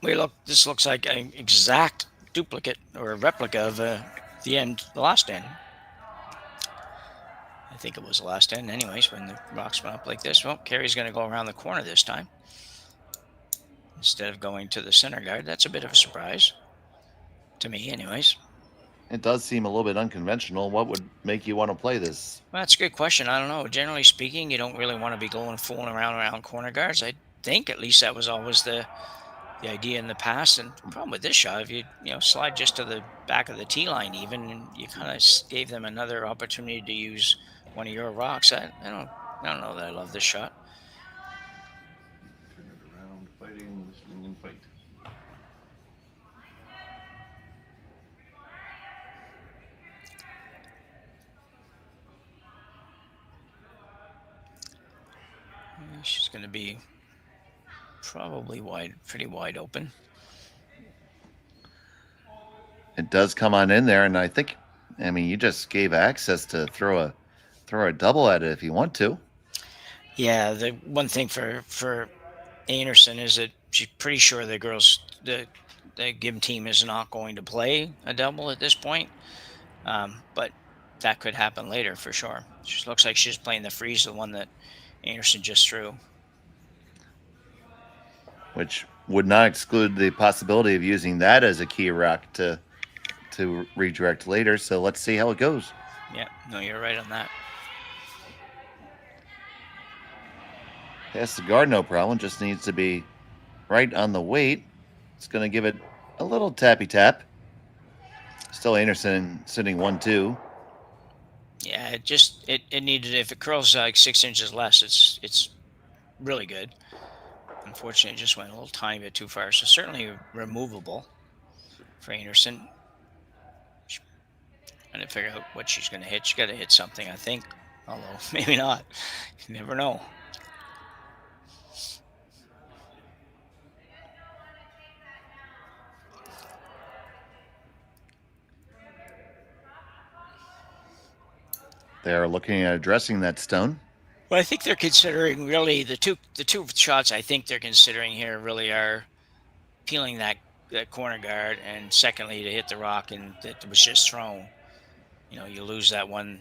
This looks like an exact duplicate or replica of the last end. I think it was the last end, anyways, when the rocks went up like this. Well, Kerri's going to go around the corner this time instead of going to the center guard. That's a bit of a surprise to me, anyways. It does seem a little bit unconventional. What would make you want to play this? Well, that's a good question. I don't know. Generally speaking, you don't really want to be fooling around corner guards. I think at least that was always the idea in the past. And the problem with this shot, if you slide just to the back of the tee line, even, and you kind of gave them another opportunity to use one of your rocks. I don't know that I love this shot. Turn it around, fighting, listening, and fight. She's going to be probably pretty wide open. It does come on in there, and I think, you just gave access to throw a double at it if you want to. Yeah, the one thing for Einarson is that she's pretty sure the Gim team is not going to play a double at this point, but that could happen later for sure. She looks like she's playing the freeze, the one that Einarson just threw. Which would not exclude the possibility of using that as a key rock to redirect later. So let's see how it goes. Yeah, no, you're right on that. Past the guard, no problem. Just needs to be right on the weight. It's going to give it a little tappy tap. Still Einarson sitting 1-2. Yeah, it needed, if it curls like 6 inches less, it's really good. Unfortunately, it just went a little tiny bit too far. So certainly removable for Einarson. Trying to figure out what she's going to hit. She's got to hit something, I think. Although maybe not. You never know. They are looking at addressing that stone. Well, I think they're considering really the two shots I think they're considering here really are peeling that corner guard, and secondly to hit the rock and that was just thrown. You lose that one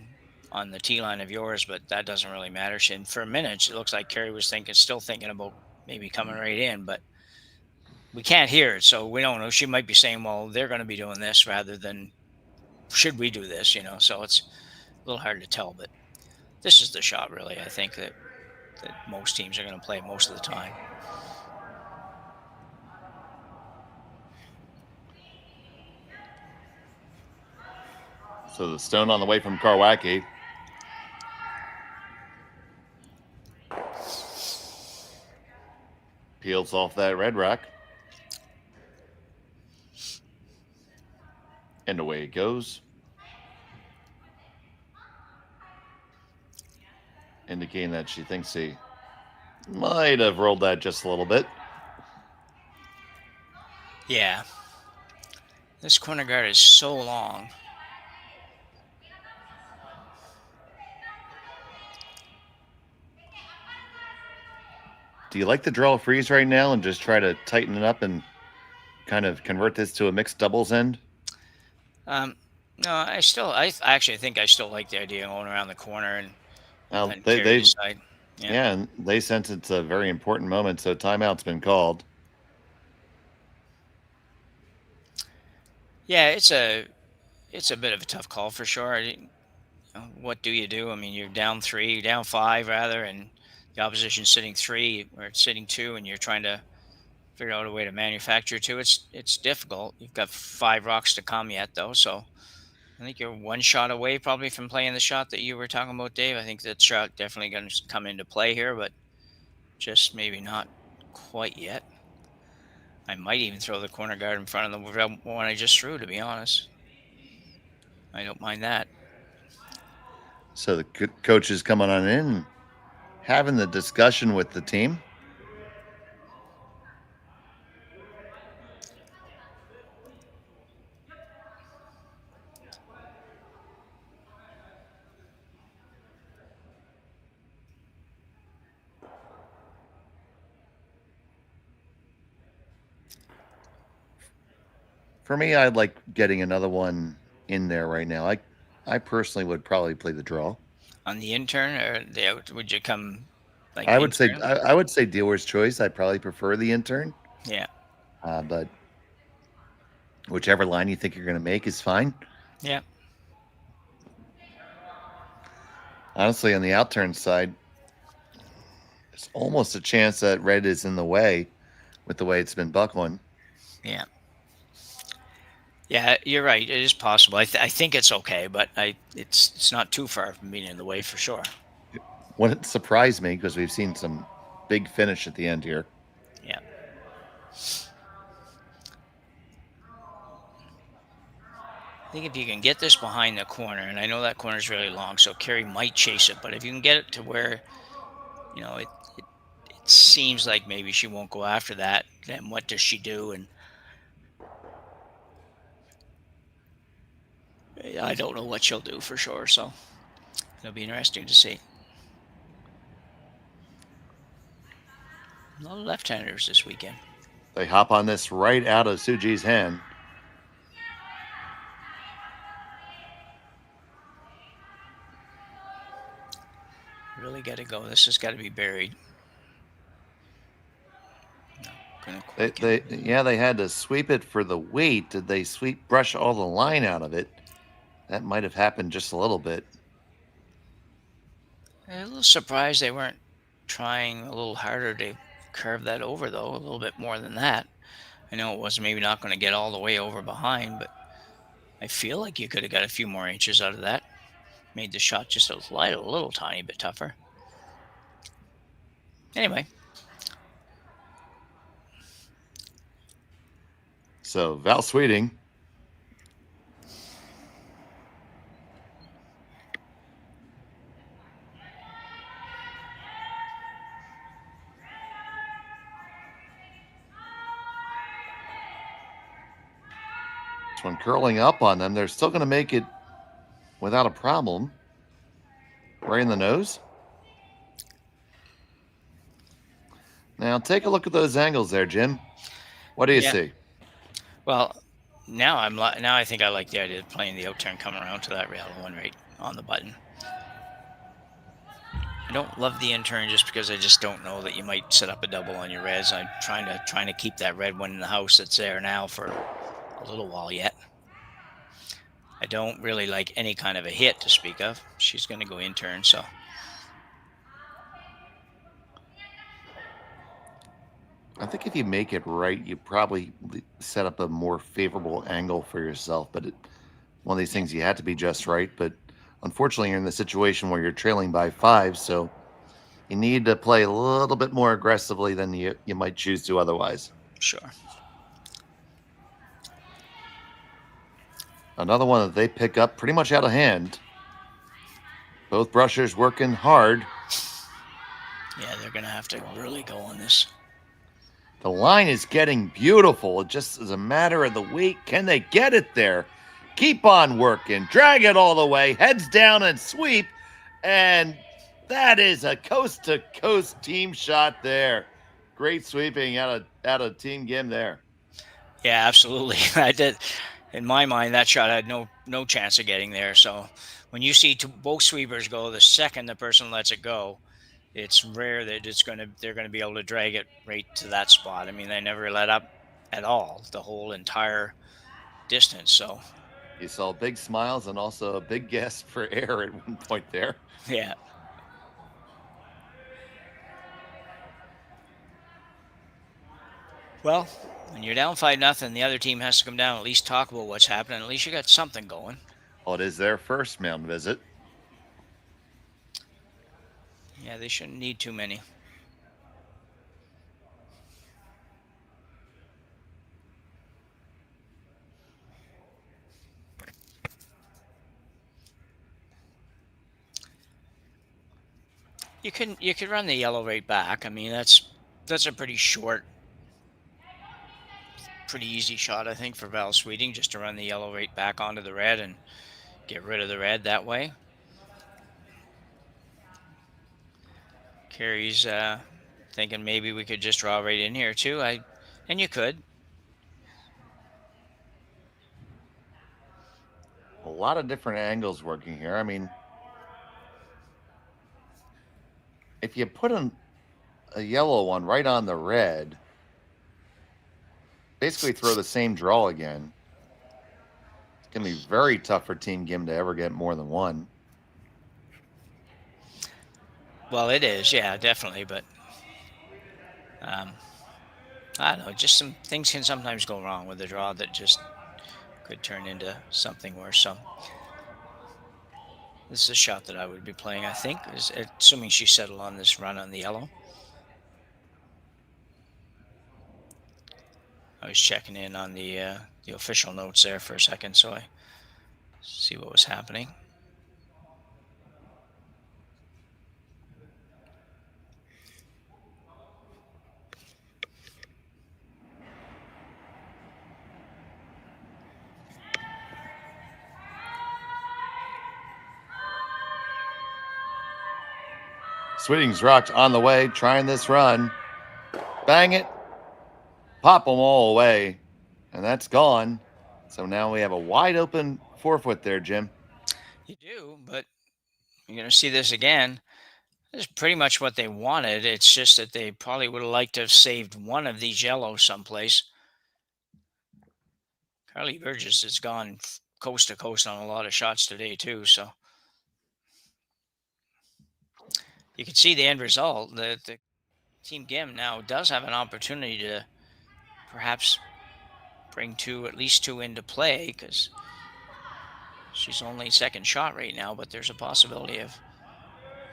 on the tee line of yours, but that doesn't really matter. And for a minute, it looks like Kerri was still thinking about maybe coming right in, but we can't hear it, so we don't know. She might be saying, well, they're going to be doing this rather than should we do this, So it's a little hard to tell, but this is the shot, really, I think, that most teams are going to play most of the time. So the stone on the way from Karwacki. Peels off that red rock. And away it goes. Indicating that she thinks he might have rolled that just a little bit. Yeah. This corner guard is so long. Do you like the draw freeze right now and just try to tighten it up and kind of convert this to a mixed doubles end? No, I actually think I still like the idea of going around the corner and they decide. Yeah, and they sense it's a very important moment, so timeout's been called. Yeah, it's a bit of a tough call for sure. What do you do? You're down 3, down 5 rather, and the opposition's sitting 3 or sitting 2, and you're trying to figure out a way to manufacture 2. It's difficult. You've got 5 rocks to come yet, though, so I think you're one shot away probably from playing the shot that you were talking about, Dave. I think that shot definitely going to come into play here, but just maybe not quite yet. I might even throw the corner guard in front of the one I just threw, to be honest. I don't mind that. So the coach is coming on in, having the discussion with the team. For me, I'd like getting another one in there right now. I personally would probably play the draw. On the intern, or would you come like I would say intern? I would say dealer's choice. I'd probably prefer the intern, Yeah. but whichever line you think you're going to make is fine. Yeah. Honestly, on the outturn side, there's almost a chance that red is in the way with the way it's been buckling. Yeah. Yeah, you're right. It is possible. I think it's okay, but it's not too far from being in the way for sure. Wouldn't surprise me because we've seen some big finish at the end here. Yeah. I think if you can get this behind the corner, and I know that corner is really long, so Kerri might chase it, but if you can get it to where, it seems like maybe she won't go after that, then what does she do? And I don't know what she'll do for sure, so it'll be interesting to see. A lot of left-handers this weekend. They hop on this right out of Suji's hand. Really got to go. This has got to be buried. No, they had to sweep it for the weight. Did they brush all the line out of it? That might have happened just a little bit. I'm a little surprised they weren't trying a little harder to curve that over, though, a little bit more than that. I know it was maybe not going to get all the way over behind, but I feel like you could have got a few more inches out of that. Made the shot just a little tiny bit tougher. Anyway. So Val Sweeting. This one curling up on them. They're still going to make it without a problem. Right in the nose. Now take a look at those angles there, Jim. What do you see? Well, now I think I like the idea of playing the outturn coming around to that rail one right on the button. I don't love the intern just because I just don't know that you might set up a double on your reds. I'm trying to keep that red one in the house that's there now for a little while yet. I don't really like any kind of a hit to speak of. She's going to go intern, so. I think if you make it right, you probably set up a more favorable angle for yourself. But one of these things you had to be just right. But unfortunately, you're in the situation where you're trailing by 5, so you need to play a little bit more aggressively than you might choose to otherwise. Sure. Another one that they pick up pretty much out of hand. Both brushers working hard. Yeah, they're going to have to really go on this. The line is getting beautiful. It just is a matter of the weight. Can they get it there? Keep on working. Drag it all the way. Heads down and sweep. And that is a coast-to-coast team shot there. Great sweeping out of Team Gim there. Yeah, absolutely. I did. In my mind, that shot had no chance of getting there. So when you see both sweepers go, the second the person lets it go, it's rare that they're gonna be able to drag it right to that spot. I mean, they never let up at all the whole entire distance. So you saw big smiles and also a big gasp for air at one point there. Yeah. Well, when you're down 5-0, the other team has to come down, at least talk about what's happening. At least you got something going. Well, it is their first mound visit. Yeah, they shouldn't need too many. You could run the yellow right back. I mean, that's a pretty short, pretty easy shot, I think, for Val Sweeting, just to run the yellow right back onto the red and get rid of the red that way. Kerri's thinking maybe we could just draw right in here too. And you could. A lot of different angles working here. I mean, if you put a yellow one right on the red, basically throw the same draw again. It's going to be very tough for Team Gim to ever get more than one. Well, it is, yeah, definitely. But I don't know, just some things can sometimes go wrong with the draw that just could turn into something worse. So this is a shot that I would be playing, I think, is assuming she settled on this run on the yellow. I was checking in on the official notes there for a second, so I see what was happening. Sweeting's rocked on the way, trying this run. Bang it. Pop them all away. And that's gone. So now we have a wide open 4-foot there, Jim. You do, but you're going to see this again. This is pretty much what they wanted. It's just that they probably would have liked to have saved one of these yellows someplace. Carly Burgess has gone coast to coast on a lot of shots today, too. So you can see the end result. The Team Gim now does have an opportunity to perhaps bring at least two into play, because she's only second shot right now, but there's a possibility of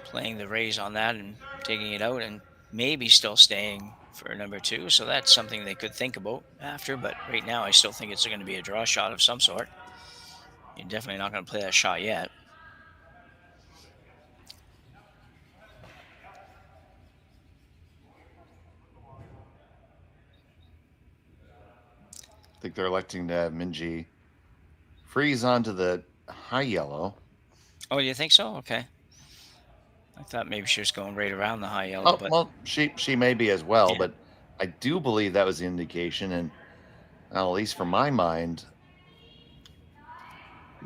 playing the raise on that and taking it out and maybe still staying for number two. So that's something they could think about after, but right now I still think it's going to be a draw shot of some sort. You're definitely not going to play that shot yet. I think they're electing to have Minji freeze onto the high yellow. Oh, you think so? Okay. I thought maybe she was going right around the high yellow. Oh, but well, she may be as well, Yeah. but I do believe that was the indication, and at least for my mind,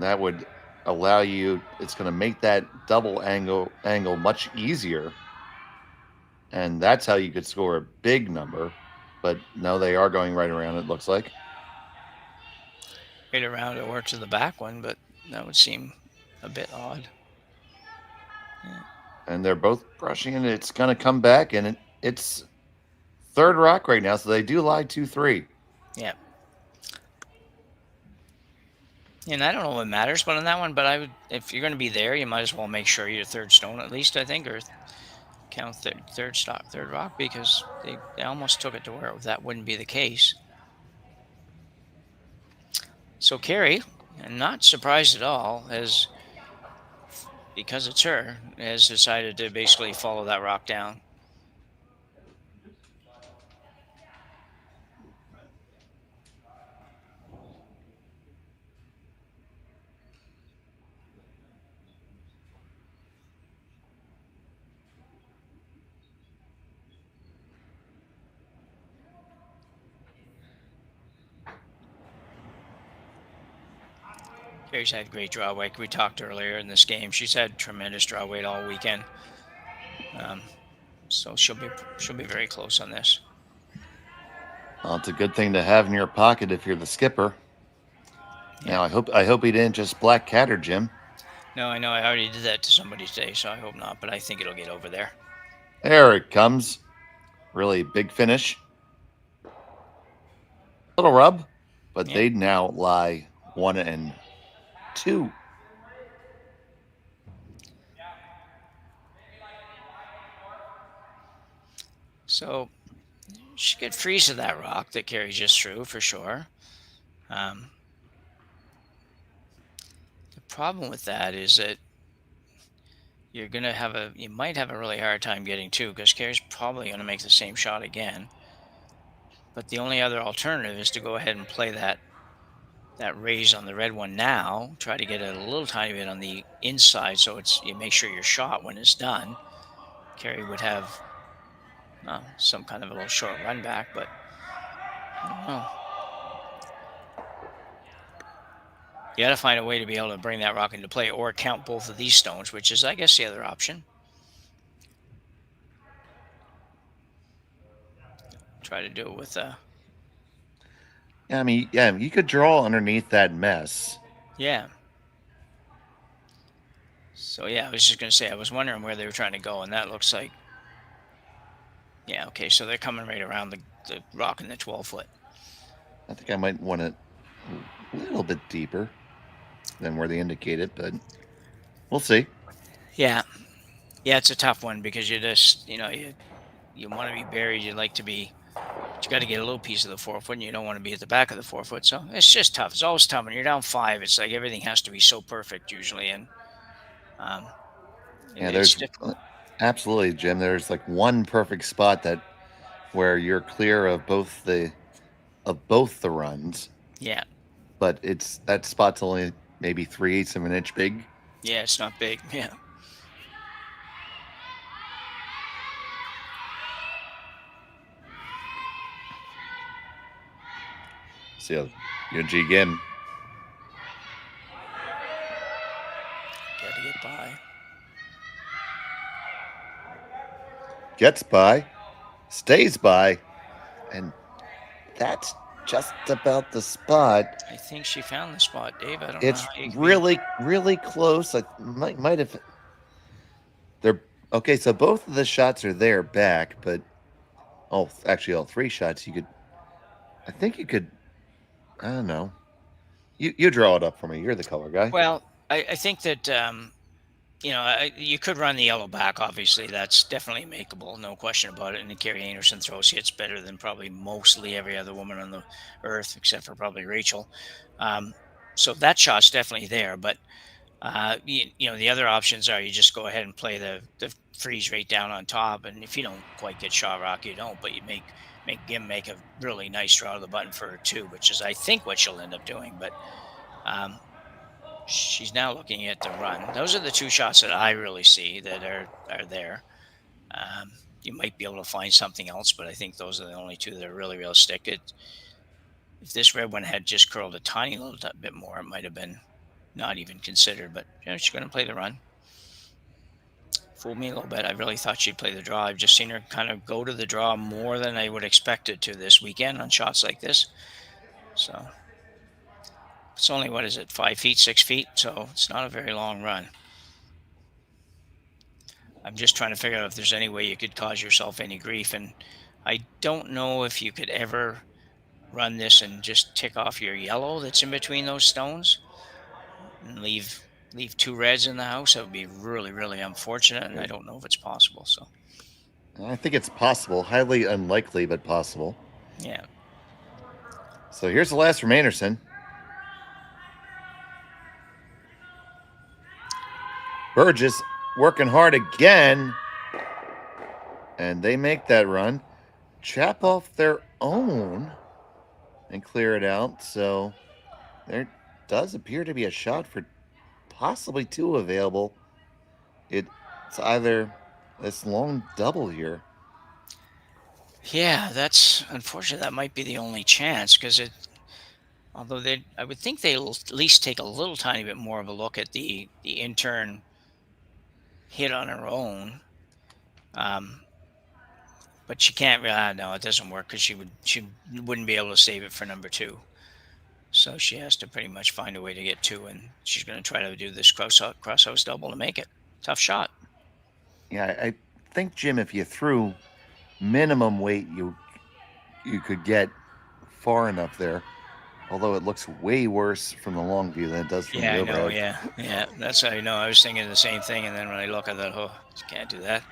that would allow you. It's going to make that double angle much easier, and that's how you could score a big number. But no, they are going right around. It looks like right around or to the back one, but that would seem a bit odd. Yeah. And they're both brushing it. It's going to come back, and it's third rock right now, so they do lie 2-3. Yeah. And I don't know what matters, but on that one, but I would, if you're going to be there, you might as well make sure you're third stone at least, I think, or count third rock, because they almost took it to where that wouldn't be the case. So Kerri, and not surprised at all, because it's her, has decided to basically follow that rock down. Kerri's had great draw weight. We talked earlier in this game. She's had tremendous draw weight all weekend. So she'll be very close on this. Well, it's a good thing to have in your pocket if you're the skipper. Yeah. Now, I hope he didn't just black cat her, Jim. No, I know. I already did that to somebody today, so I hope not. But I think it'll get over there. There it comes. Really big finish. Little rub, but Yeah. they now lie 1 and 2. So she could freeze to that rock that Kerri just threw for sure. The problem with that is that you might have a really hard time getting two, because Kerri's probably going to make the same shot again. But the only other alternative is to go ahead and play that raise on the red one now, try to get a little tiny bit on the inside, so you make sure you're shot when it's done. Kerri would have some kind of a little short run back, but I don't know. You got to find a way to be able to bring that rock into play or count both of these stones, which is, I guess, the other option. Try to do it with Yeah, I mean, yeah, you could draw underneath that mess. yeah. So yeah, I was just gonna say I was wondering where they were trying to go, and that looks like yeah, okay, so they're coming right around the rock in the 12-foot. I think I might want it a little bit deeper than where they indicated, but we'll see. Yeah. Yeah, it's a tough one because you just you want to be buried, you like to be but you got to get a little piece of the 4-foot, and you don't want to be at the back of the 4-foot. So it's just tough. It's always tough when you're down 5. It's like everything has to be so perfect usually, and Yeah, it's there's difficult. absolutely, Jim. There's like one perfect spot where you're clear of both the runs, Yeah, but that spot's only maybe 3/8 of an inch big. yeah, it's not big. Yeah. See how Uijeongbu again. Got to get by. Gets by, stays by, and that's just about the spot. I think she found the spot, Dave. I don't It's know. How you really, really close. I might have. They're okay. So both of the shots are there back, but actually, all 3 shots you could. I think you could. I don't know. You draw it up for me. You're the color guy. Well, I think that you could run the yellow back. Obviously, that's definitely makeable, no question about it. And Kerri Einarson throws hits better than probably mostly every other woman on the earth, except for probably Rachel. So that shot's definitely there. But the other options are you just go ahead and play the freeze right down on top, and if you don't quite get shot rock, you don't. But you make Gim make a really nice draw to the button for her too, which is I think what she'll end up doing. But she's now looking at the run. Those are the 2 shots that I really see that are there. You might be able to find something else, but I think those are the only 2 that are really realistic. If this red one had just curled a tiny little bit more, it might have been not even considered. But she's going to play the run. Fooled me a little bit. I really thought she'd play the draw. I've just seen her kind of go to the draw more than I would expect it to this weekend on shots like this. So it's only, 5 feet, 6 feet? So it's not a very long run. I'm just trying to figure out if there's any way you could cause yourself any grief. And I don't know if you could ever run this and just tick off your yellow that's in between those stones and leave 2 reds in the house. That would be really, really unfortunate. And I don't know if it's possible. So I think it's possible. Highly unlikely, but possible. Yeah. So here's the last from Anderson. Burgess working hard again. And they make that run. Chap off their own and clear it out. So there does appear to be a shot for possibly 2 available. It's either this long double here. Yeah, that's unfortunate. That might be the only chance because although I would think they'll at least take a little tiny bit more of a look at the intern hit on her own. But she can't really, no, it doesn't work because she wouldn't be able to save it for number 2. So she has to pretty much find a way to get 2, and she's going to try to do this crosshouse double to make it. Tough shot. Yeah, I think, Jim, if you threw minimum weight, you could get far enough there. Although it looks way worse from the long view than it does from the overhead. I know, yeah. That's how you know. I was thinking the same thing, and then when I look, I thought, oh, you can't do that.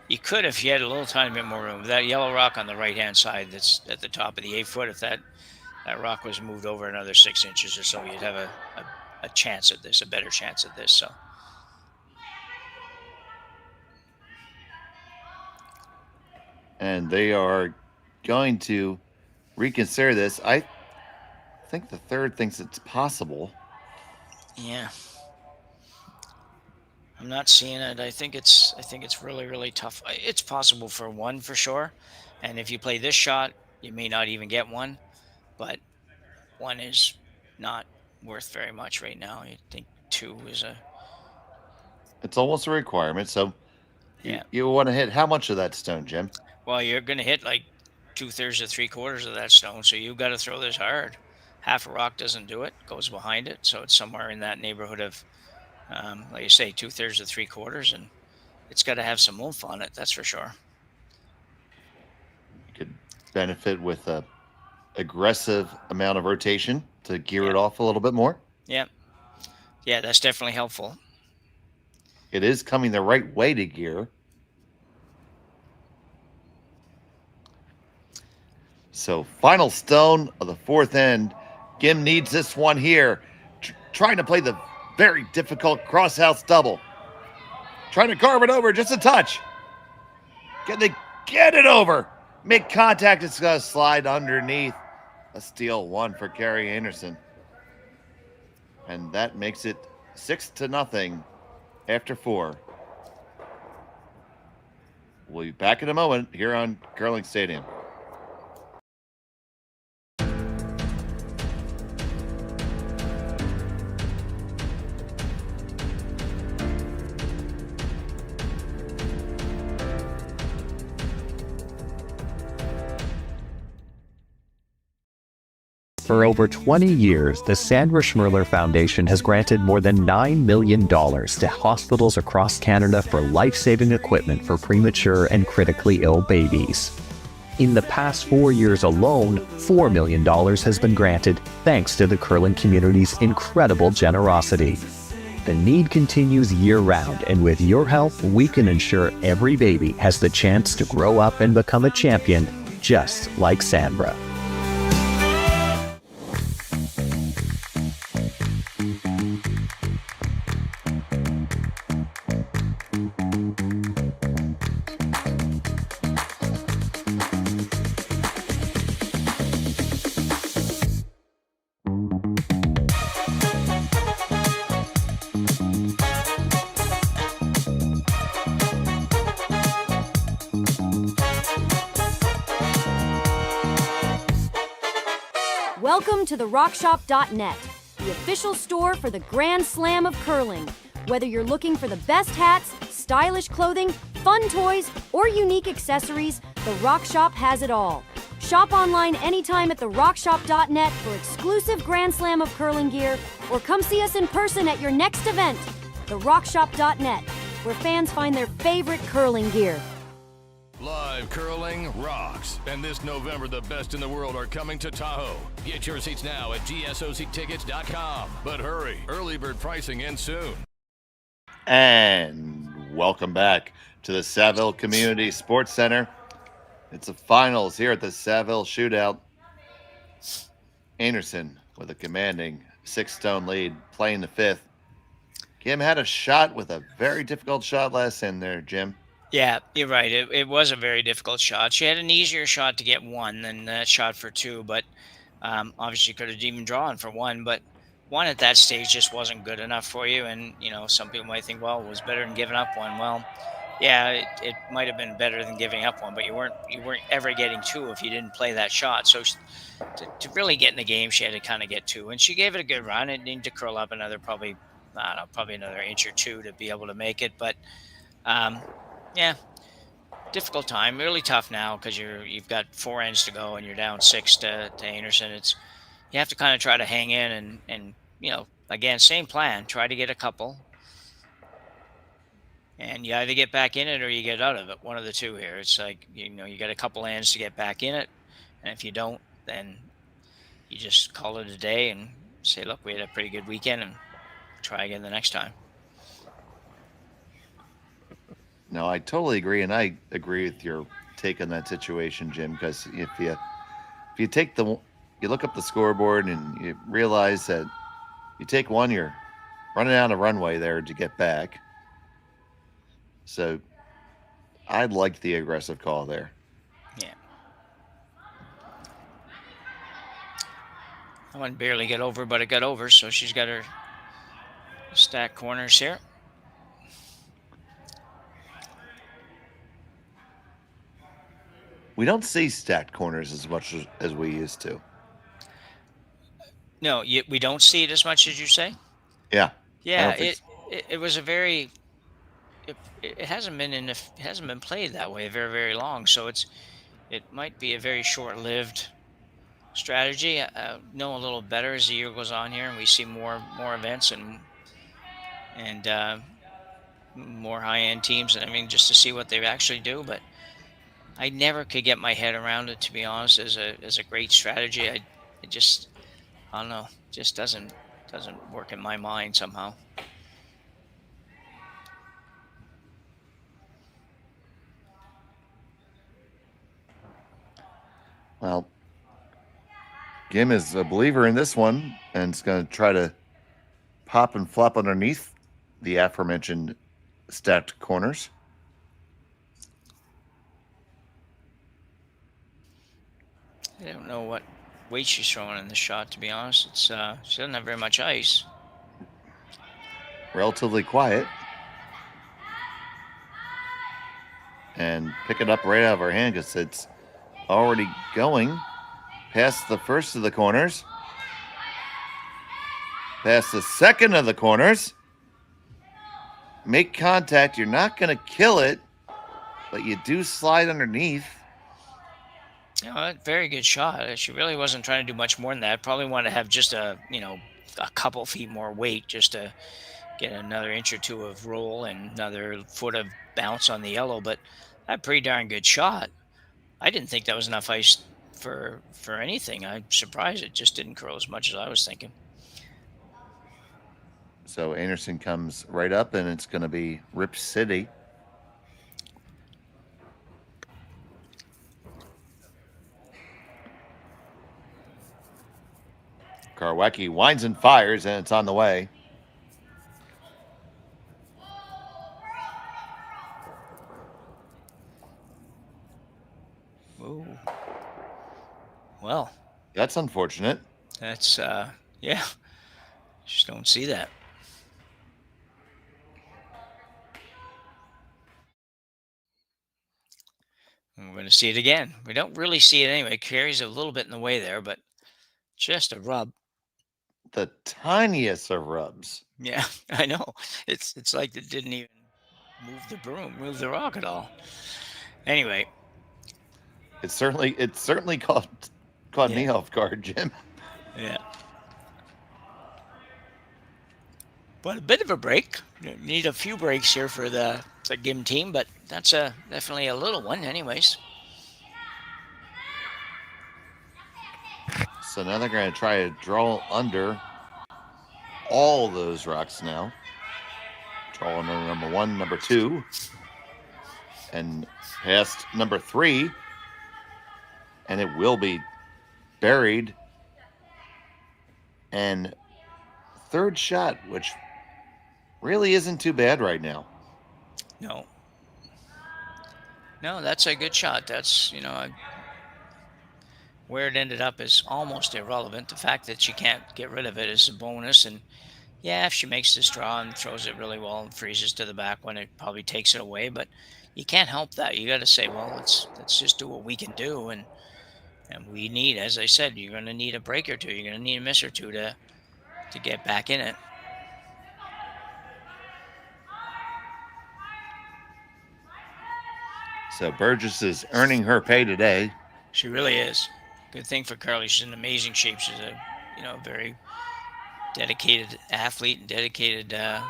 You could if you had a little tiny bit more room. That yellow rock on the right-hand side that's at the top of the 8-foot, if that rock was moved over another 6 inches or so, you'd have a chance at this, a better chance at this. So. And they are going to reconsider this. I think the third thinks it's possible. Yeah. I'm not seeing it. I think it's really, really tough. It's possible for 1 for sure. And if you play this shot, you may not even get 1. But 1 is not worth very much right now. I think 2 is a It's almost a requirement. So yeah. you want to hit how much of that stone, Jim? Well, you're going to hit like 2/3 to 3/4 of that stone, so you've got to throw this hard. Half a rock doesn't do it; goes behind it, so it's somewhere in that neighborhood of, like you say, 2/3 to 3/4, and it's got to have some oomph on it. That's for sure. You could benefit with a aggressive amount of rotation to gear it off a little bit more. Yeah, yeah, that's definitely helpful. It is coming the right way to gear. So final stone of the 4th end. Gim needs this one here. Trying to play the very difficult crosshouse double. Trying to carve it over just a touch. Get it over. Make contact. It's going to slide underneath. A steal 1 for Kerri Einarson. And that makes it 6-0 after 4. We'll be back in a moment here on Curling Stadium. For over 20 years, the Sandra Schmirler Foundation has granted more than $9 million to hospitals across Canada for life-saving equipment for premature and critically ill babies. In the past 4 years alone, $4 million has been granted thanks to the curling community's incredible generosity. The need continues year-round, and with your help, we can ensure every baby has the chance to grow up and become a champion, just like Sandra. Welcome to the RockShop.net, the official store for the Grand Slam of curling. Whether you're looking for the best hats, stylish clothing, fun toys, or unique accessories, the RockShop has it all. Shop online anytime at the RockShop.net for exclusive Grand Slam of curling gear, or come see us in person at your next event. The RockShop.net, where fans find their favorite curling gear. Live curling rocks. And this November, the best in the world are coming to Tahoe. Get your seats now at gsoctickets.com. But hurry, early bird pricing ends soon. And welcome back to the Saville Community Sports Center. It's the finals here at the Saville Shootout. Einarson with a commanding 6-stone lead, playing the 5th. Kim had a shot with a very difficult shot last in there, Jim. Yeah, you're right. It was a very difficult shot. She had an easier shot to get 1 than that shot for 2, but obviously could have even drawn for 1. But 1 at that stage just wasn't good enough for you. And, you know, some people might think, well, it was better than giving up 1. Well, yeah, it might have been better than giving up 1, but you weren't ever getting 2 if you didn't play that shot. So to really get in the game, she had to kind of get 2. And she gave it a good run. It needed to curl up another probably another inch or 2 to be able to make it. But yeah, difficult time. Really tough now because you've got 4 ends to go and you're down 6 to Einarson. You have to kind of try to hang in and you know, again, same plan. Try to get a couple, and you either get back in it or you get out of it. One of the two here. It's like, you know, you got a couple ends to get back in it, and if you don't, then you just call it a day and say, look, we had a pretty good weekend, and try again the next time. No, I totally agree, and I agree with your take on that situation, Jim. Because if you take you look up the scoreboard and you realize that you take 1, you're running out of runway there to get back. So I like the aggressive call there. Yeah. I wouldn't barely get over, but it got over, so she's got her stack corners here. We don't see stacked corners as much as we used to. No, we don't see it as much as you say. Yeah. Yeah, it was a very it hasn't been it hasn't been played that way very long. So it might be a very short-lived strategy. Know a little better as the year goes on here, and we see more events and more high-end teams. And I mean, just to see what they actually do. But I never could get my head around it, to be honest. As a great strategy, I don't know, just doesn't work in my mind somehow. Well, Gim is a believer in this one, and is going to try to pop and flop underneath the aforementioned stacked corners. I don't know what weight she's throwing in the shot, to be honest. It's she doesn't have very much ice. Relatively quiet. And pick it up right out of her hand because it's already going past the first of the corners. Past the second of the corners. Make contact. You're not going to kill it, but you do slide underneath. Yeah, very good shot. She really wasn't trying to do much more than that. Probably wanted to have just a couple feet more weight just to get another inch or two of roll and another foot of bounce on the yellow. But a pretty darn good shot. I didn't think that was enough ice for anything. I'm surprised it just didn't curl as much as I was thinking. So Einarson comes right up, and it's going to be Rip City. Karwecki winds and fires, and it's on the way. Ooh. Well, that's unfortunate. That's yeah. Just don't see that. And we're going to see it again. We don't really see it anyway. Kerri's a little bit in the way there, but just a rub. The tiniest of rubs. Yeah, I know. It's like it didn't even move the rock at all. Anyway, it certainly caught me off guard, Jim. Yeah. But a bit of a break. You need a few breaks here for the Gim team, but that's definitely a little one anyways. So now they're going to try to draw under all those rocks now. Draw under number 1, number 2, and past number 3. And it will be buried. And third shot, which really isn't too bad right now. No, that's a good shot. That's, where it ended up is almost irrelevant. The fact that she can't get rid of it is a bonus. And yeah, if she makes this draw and throws it really well and freezes to the back when it probably takes it away, but you can't help that. You got to say, well, let's just do what we can do. And we need, as I said, you're going to need a break or two. You're going to need a miss or two to get back in it. So Burgess is earning her pay today. She really is. Good thing for Carly. She's in amazing shape. She's a very dedicated athlete and dedicated to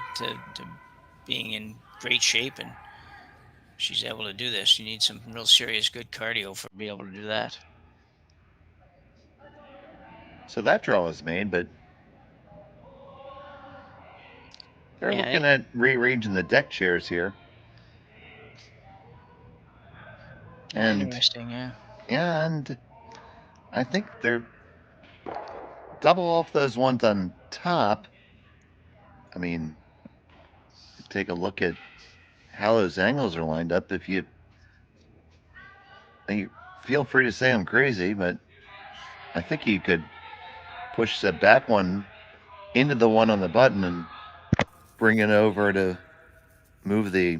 being in great shape, and she's able to do this. You need some real serious good cardio to be able to do that. So that draw is made, but they're looking at rearranging the deck chairs here. And interesting, yeah. Yeah, and I think they're double off those ones on top. I mean, take a look at how those angles are lined up. If you feel free to say I'm crazy, but I think you could push the back one into the one on the button and bring it over to move the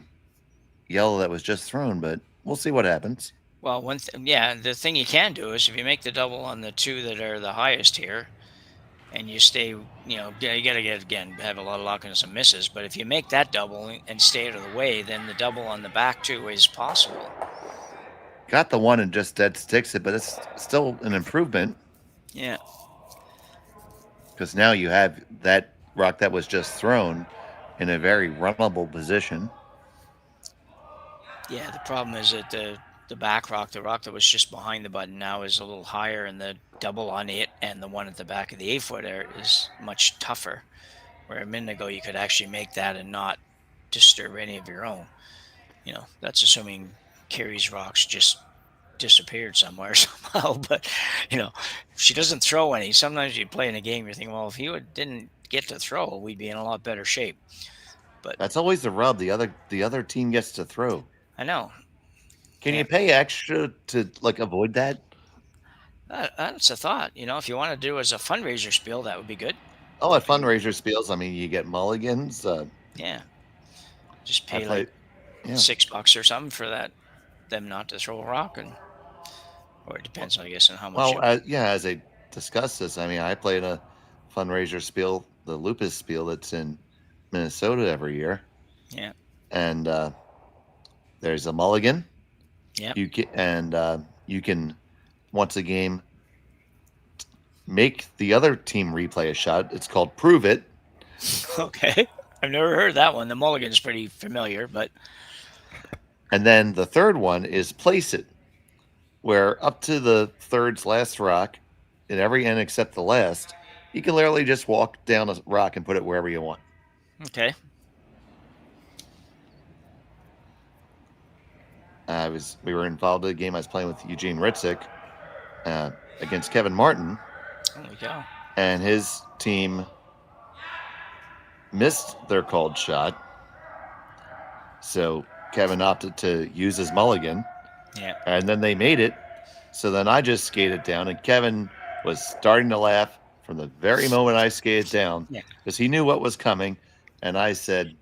yellow that was just thrown, but we'll see what happens. Well, the thing you can do is if you make the double on the 2 that are the highest here, and you stay, you got to have a lot of luck and some misses. But if you make that double and stay out of the way, then the double on the back too is possible. Got the one and just dead sticks it, but it's still an improvement. Yeah. Because now you have that rock that was just thrown in a very runnable position. Yeah, the problem is that the back rock, the rock that was just behind the button now is a little higher, and the double on it and the one at the back of the 8-footer is much tougher. Where a minute ago you could actually make that and not disturb any of your own. That's assuming Kerri's rocks just disappeared somewhere somehow. But if she doesn't throw any, sometimes you play in a game, you're thinking, well, if you didn't get to throw, we'd be in a lot better shape. But that's always the rub. The other team gets to throw. I know. Can you pay extra to avoid that? That's a thought. If you want to do as a fundraiser spiel, that would be good. Oh, at fundraiser spiels, you get mulligans. Yeah. Just pay like $6 or something for them not to throw a rock, or it depends, I guess, on how much. Well, as I discussed this, I played a fundraiser spiel, the Lupus spiel that's in Minnesota every year. Yeah. And there's a mulligan. Yeah. You can once a game make the other team replay a shot. It's called Prove It. Okay. I've never heard that one. The mulligan's pretty familiar, but. And then the third one is Place It, where up to the third's last rock, in every end except the last, you can literally just walk down a rock and put it wherever you want. Okay. We were involved in a game I was playing with Eugene Ritzik against Kevin Martin. Holy cow. And his team missed their called shot. So Kevin opted to use his mulligan. Yeah. And then they made it. So then I just skated down, and Kevin was starting to laugh from the very moment I skated down, because he knew what was coming. And I said,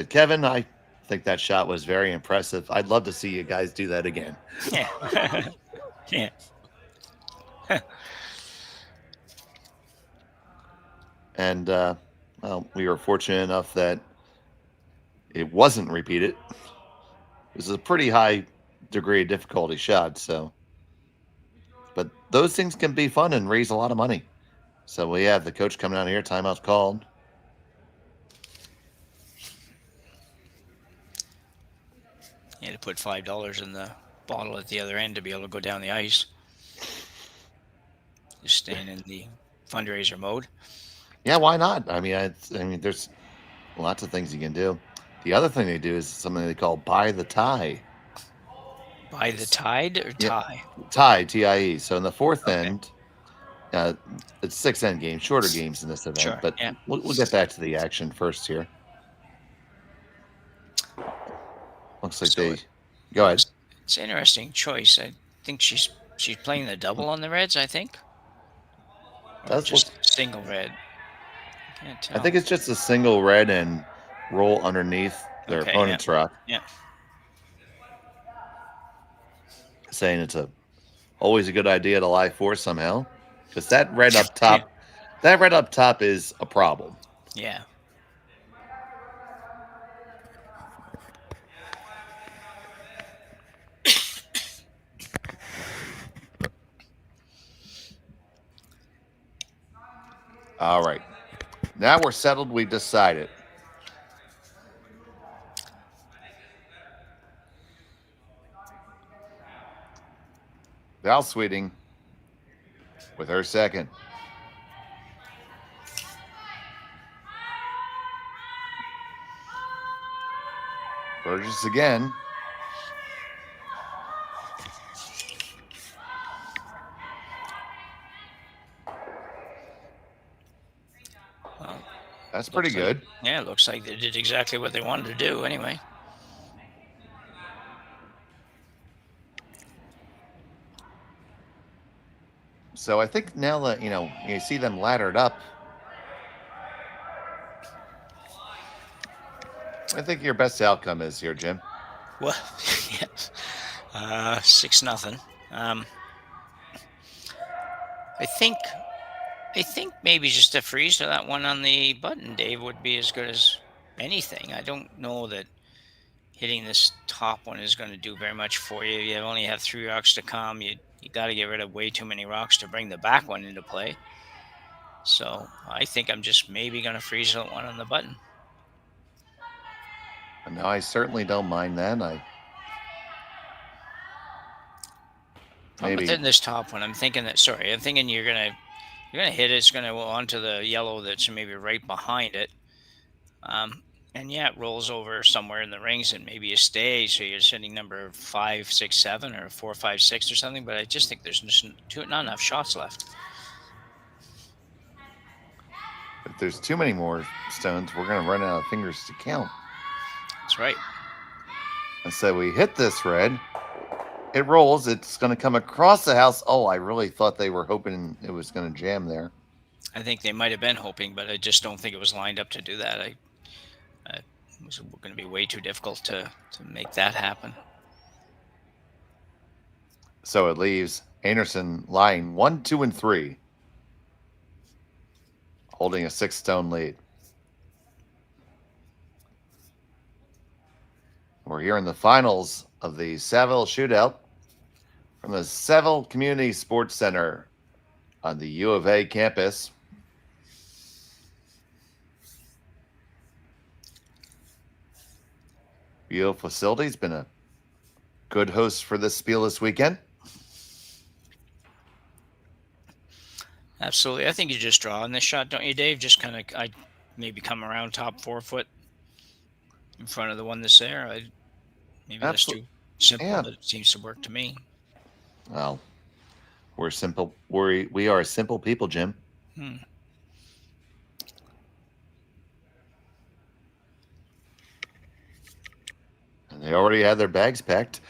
Kevin, I think that shot was very impressive. I'd love to see you guys do that again. Yeah. Yeah. And we were fortunate enough that it wasn't repeated. It was a pretty high degree of difficulty shot, but those things can be fun and raise a lot of money. So we have the coach coming out here, timeout's called. You had to put $5 in the bottle at the other end to be able to go down the ice. Just staying in the fundraiser mode. Yeah, why not? There's lots of things you can do. The other thing they do is something they call buy the tie. Buy the tide or tie? Yeah, tie, T-I-E. So in the fourth end, it's 6-end games, shorter games in this event. Sure, but we'll get back to the action first here. Looks like go ahead. It's an interesting choice. I think she's playing the double on the Reds, I think. That's just single red. Can't tell. I think it's just a single red and roll underneath their opponent's rock. Yeah. Saying it's always a good idea to lie four somehow, because that red up top, is a problem. Yeah. All right. Now we're settled. We've decided. Val Sweeting with her second. Burgess again. Well, that's pretty good. Yeah, it looks like they did exactly what they wanted to do anyway. So I think now that, you see them laddered up, I think your best outcome is here, Jim. Well, yes. 6-0. I think I think maybe just a freeze to that one on the button, Dave, would be as good as anything. I don't know that hitting this top one is going to do very much for you. You only have 3 rocks to come. You got to get rid of way too many rocks to bring the back one into play. So I think I'm just maybe going to freeze that one on the button. No, I certainly don't mind that. Maybe within this top one, I'm thinking you're gonna hit it. It's gonna go onto the yellow that's maybe right behind it. And yeah, it rolls over somewhere in the rings, and maybe you stay. So you're sitting number 5, 6, 7, or 4, 5, 6, or something. But I just think there's just not enough shots left. If there's too many more stones, we're gonna run out of fingers to count. That's right. And so we hit this red. It rolls. It's going to come across the house. Oh, I really thought they were hoping it was going to jam there. I think they might have been hoping, but I just don't think it was lined up to do that. It was going to be way too difficult to make that happen. So it leaves Einarson lying 1, 2, and 3, holding a 6-stone lead. We're here in the finals of the Saville Shootout from the Saville Community Sports Center on the U of A campus. Beautiful facility. It's been a good host for this spiel this weekend. Absolutely. I think you just draw in this shot, don't you, Dave? Just kind of, I maybe come around top 4 foot in front of the one that's there. Maybe that's too simple, but it seems to work to me. Well, we're simple. We are simple people, Jim. And they already had their bags packed.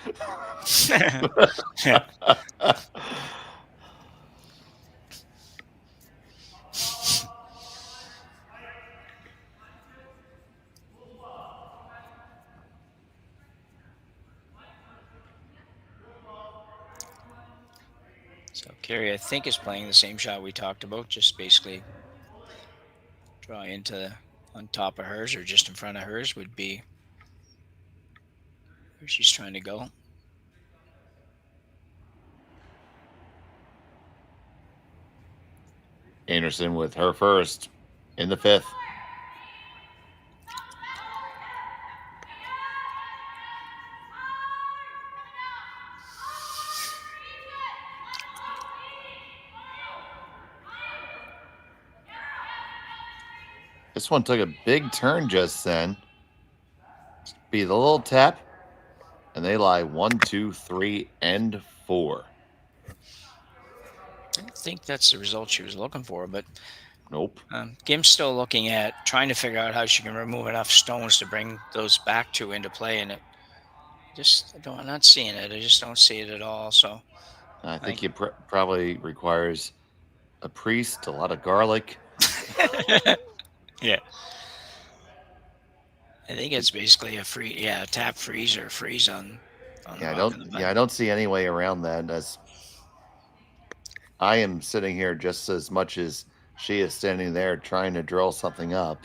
So Kerri, I think, is playing the same shot we talked about, just basically draw into on top of hers or just in front of hers would be where she's trying to go. Einarson with her first in the 5th. This one took a big turn just then. Be the little tap, and they lie 1, 2, 3, and 4. I don't think that's the result she was looking for, but nope. Gim's still looking at trying to figure out how she can remove enough stones to bring those back 2 into play, and I'm not seeing it. I just don't see it at all. So I think it probably requires a priest, a lot of garlic. Yeah. I think it's basically a tap freeze or freeze on I don't see any way around that. As I am sitting here just as much as she is standing there trying to drill something up.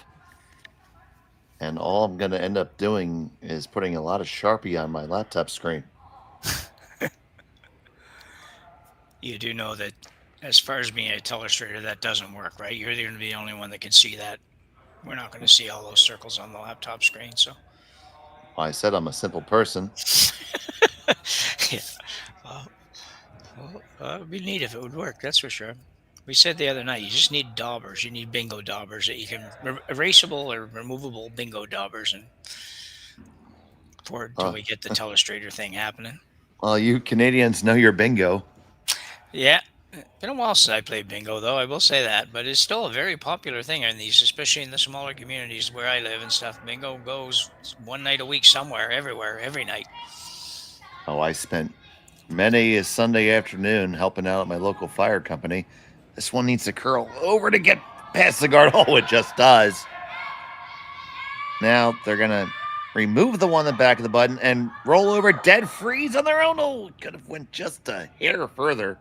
And all I'm going to end up doing is putting a lot of Sharpie on my laptop screen. You do know that as far as being a telestrator, that doesn't work, right? You're going to be the only one that can see that. We're not going to see all those circles on the laptop screen. So Well, I said I'm a simple person. yeah. Well, it would be neat if it would work. That's for sure. We said the other night, you just need daubers. You need bingo daubers that you can erasable or removable bingo daubers, and until we get the telestrator thing happening. Well, you Canadians know your bingo. Yeah. Been a while since I played bingo, though, I will say that. But it's still a very popular thing in these, especially in the smaller communities where I live and stuff. Bingo goes one night a week somewhere, everywhere, every night. Oh, I spent many a Sunday afternoon helping out at my local fire company. This one needs to curl over to get past the guard. Oh, it just does. Now they're going to remove the one in the back of the button and roll over dead freeze on their own. Oh, it could have went just a hair further.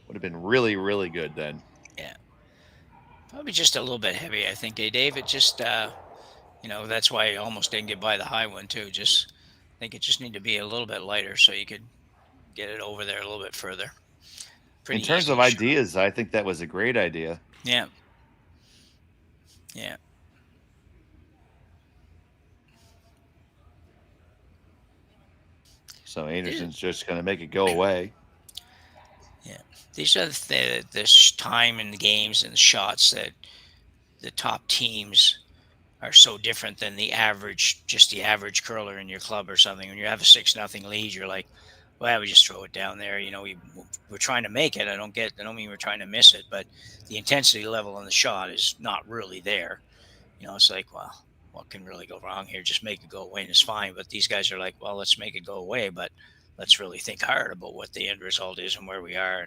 Would have been really, really good then. Yeah. Probably just a little bit heavy, I think, Dave? It just, that's why I almost didn't get by the high one, too. Just, I think it just need to be a little bit lighter so you could get it over there a little bit further. In terms of ideas, I think that was a great idea. Yeah. Yeah. So Anderson's just going to make it go away. Yeah. These are the time in the games and the shots that the top teams are so different than the average curler in your club or something. When you have a 6-0 lead, you're like, well, we just throw it down there. We're trying to make it. I don't mean we're trying to miss it, but the intensity level on the shot is not really there. It's like, well, what can really go wrong here? Just make it go away and it's fine. But these guys are like, well, let's make it go away, but let's really think hard about what the end result is and where we are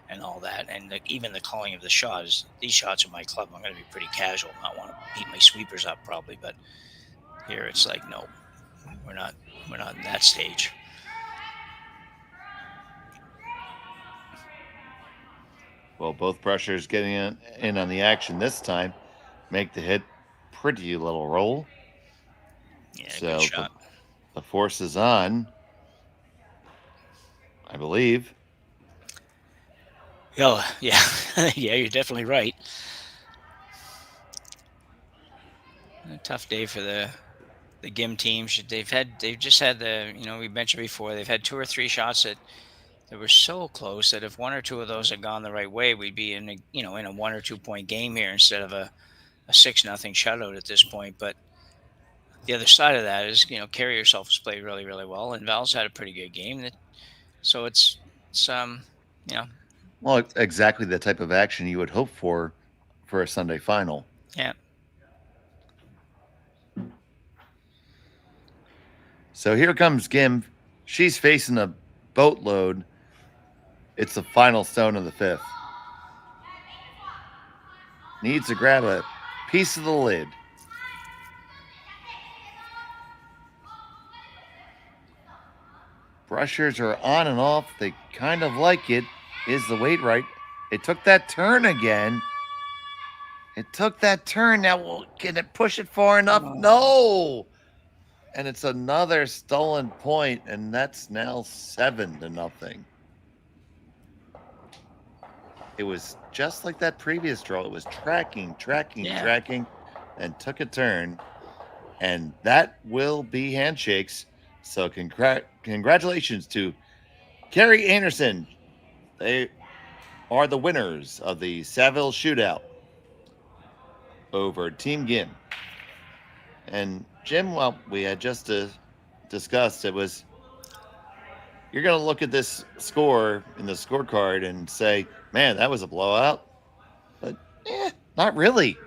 and all that. And even the calling of the shots, these shots in my club, I'm going to be pretty casual. Not want to beat my sweepers up probably, but here it's like, no, we're not in that stage. Well, both brushers getting in on the action this time. Make the hit. Pretty little roll. Yeah, so good shot. The force is on, I believe. Oh, yeah. Yeah, you're definitely right. A tough day for the Gim team. They've just had we mentioned before, they've had 2 or 3 shots that were so close that if 1 or 2 of those had gone the right way, we'd be in a 1 or 2 point game here instead of a 6-0 shutout at this point. But the other side of that is, Kerri herself has played really, really well, and Val's had a pretty good game. So it's Well, exactly the type of action you would hope for a Sunday final. Yeah. So here comes Gim. She's facing a boatload. It's the final stone of the 5th. Needs to grab a piece of the lid. Brushers are on and off. They kind of like it. Is the weight right? It took that turn again. Now, can it push it far enough? No. And it's another stolen point, and that's now 7-0. It was just like that previous draw. It was tracking, and took a turn. And that will be handshakes. So congratulations to Kerri Einarson. They are the winners of the Saville Shootout over Team Gim. And Jim, well, we had just discussed, you're going to look at this score in the scorecard and say, man, that was a blowout. But, not really.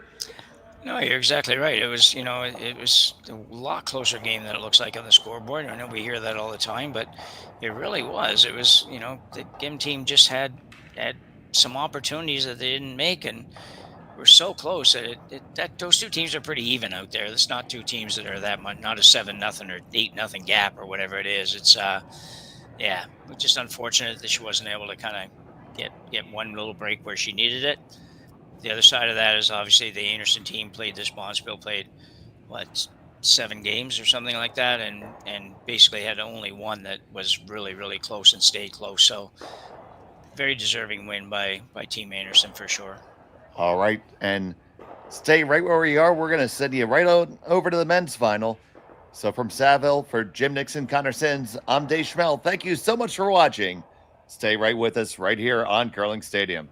No, you're exactly right. It was, it was a lot closer game than it looks like on the scoreboard. I know we hear that all the time, but it really was. It was, the Gim team just had some opportunities that they didn't make, and we're so close that those 2 teams are pretty even out there. There's not 2 teams that are that much, not a 7-0 or 8-0 gap or whatever it is. It's, it's just unfortunate that she wasn't able to kind of get one little break where she needed it. The other side of that is obviously the Einarson team played this Bonspiel played 7 games or something like that, and basically had only one that was really, really close and stayed close. So very deserving win by Team Einarson for sure. All right, and stay right where we are. We're going to send you right over to the men's final. So from Saville, for Jim Nixon, Connor Sins, I'm Dave Schmel. Thank you so much for watching. Stay right with us right here on Curling Stadium.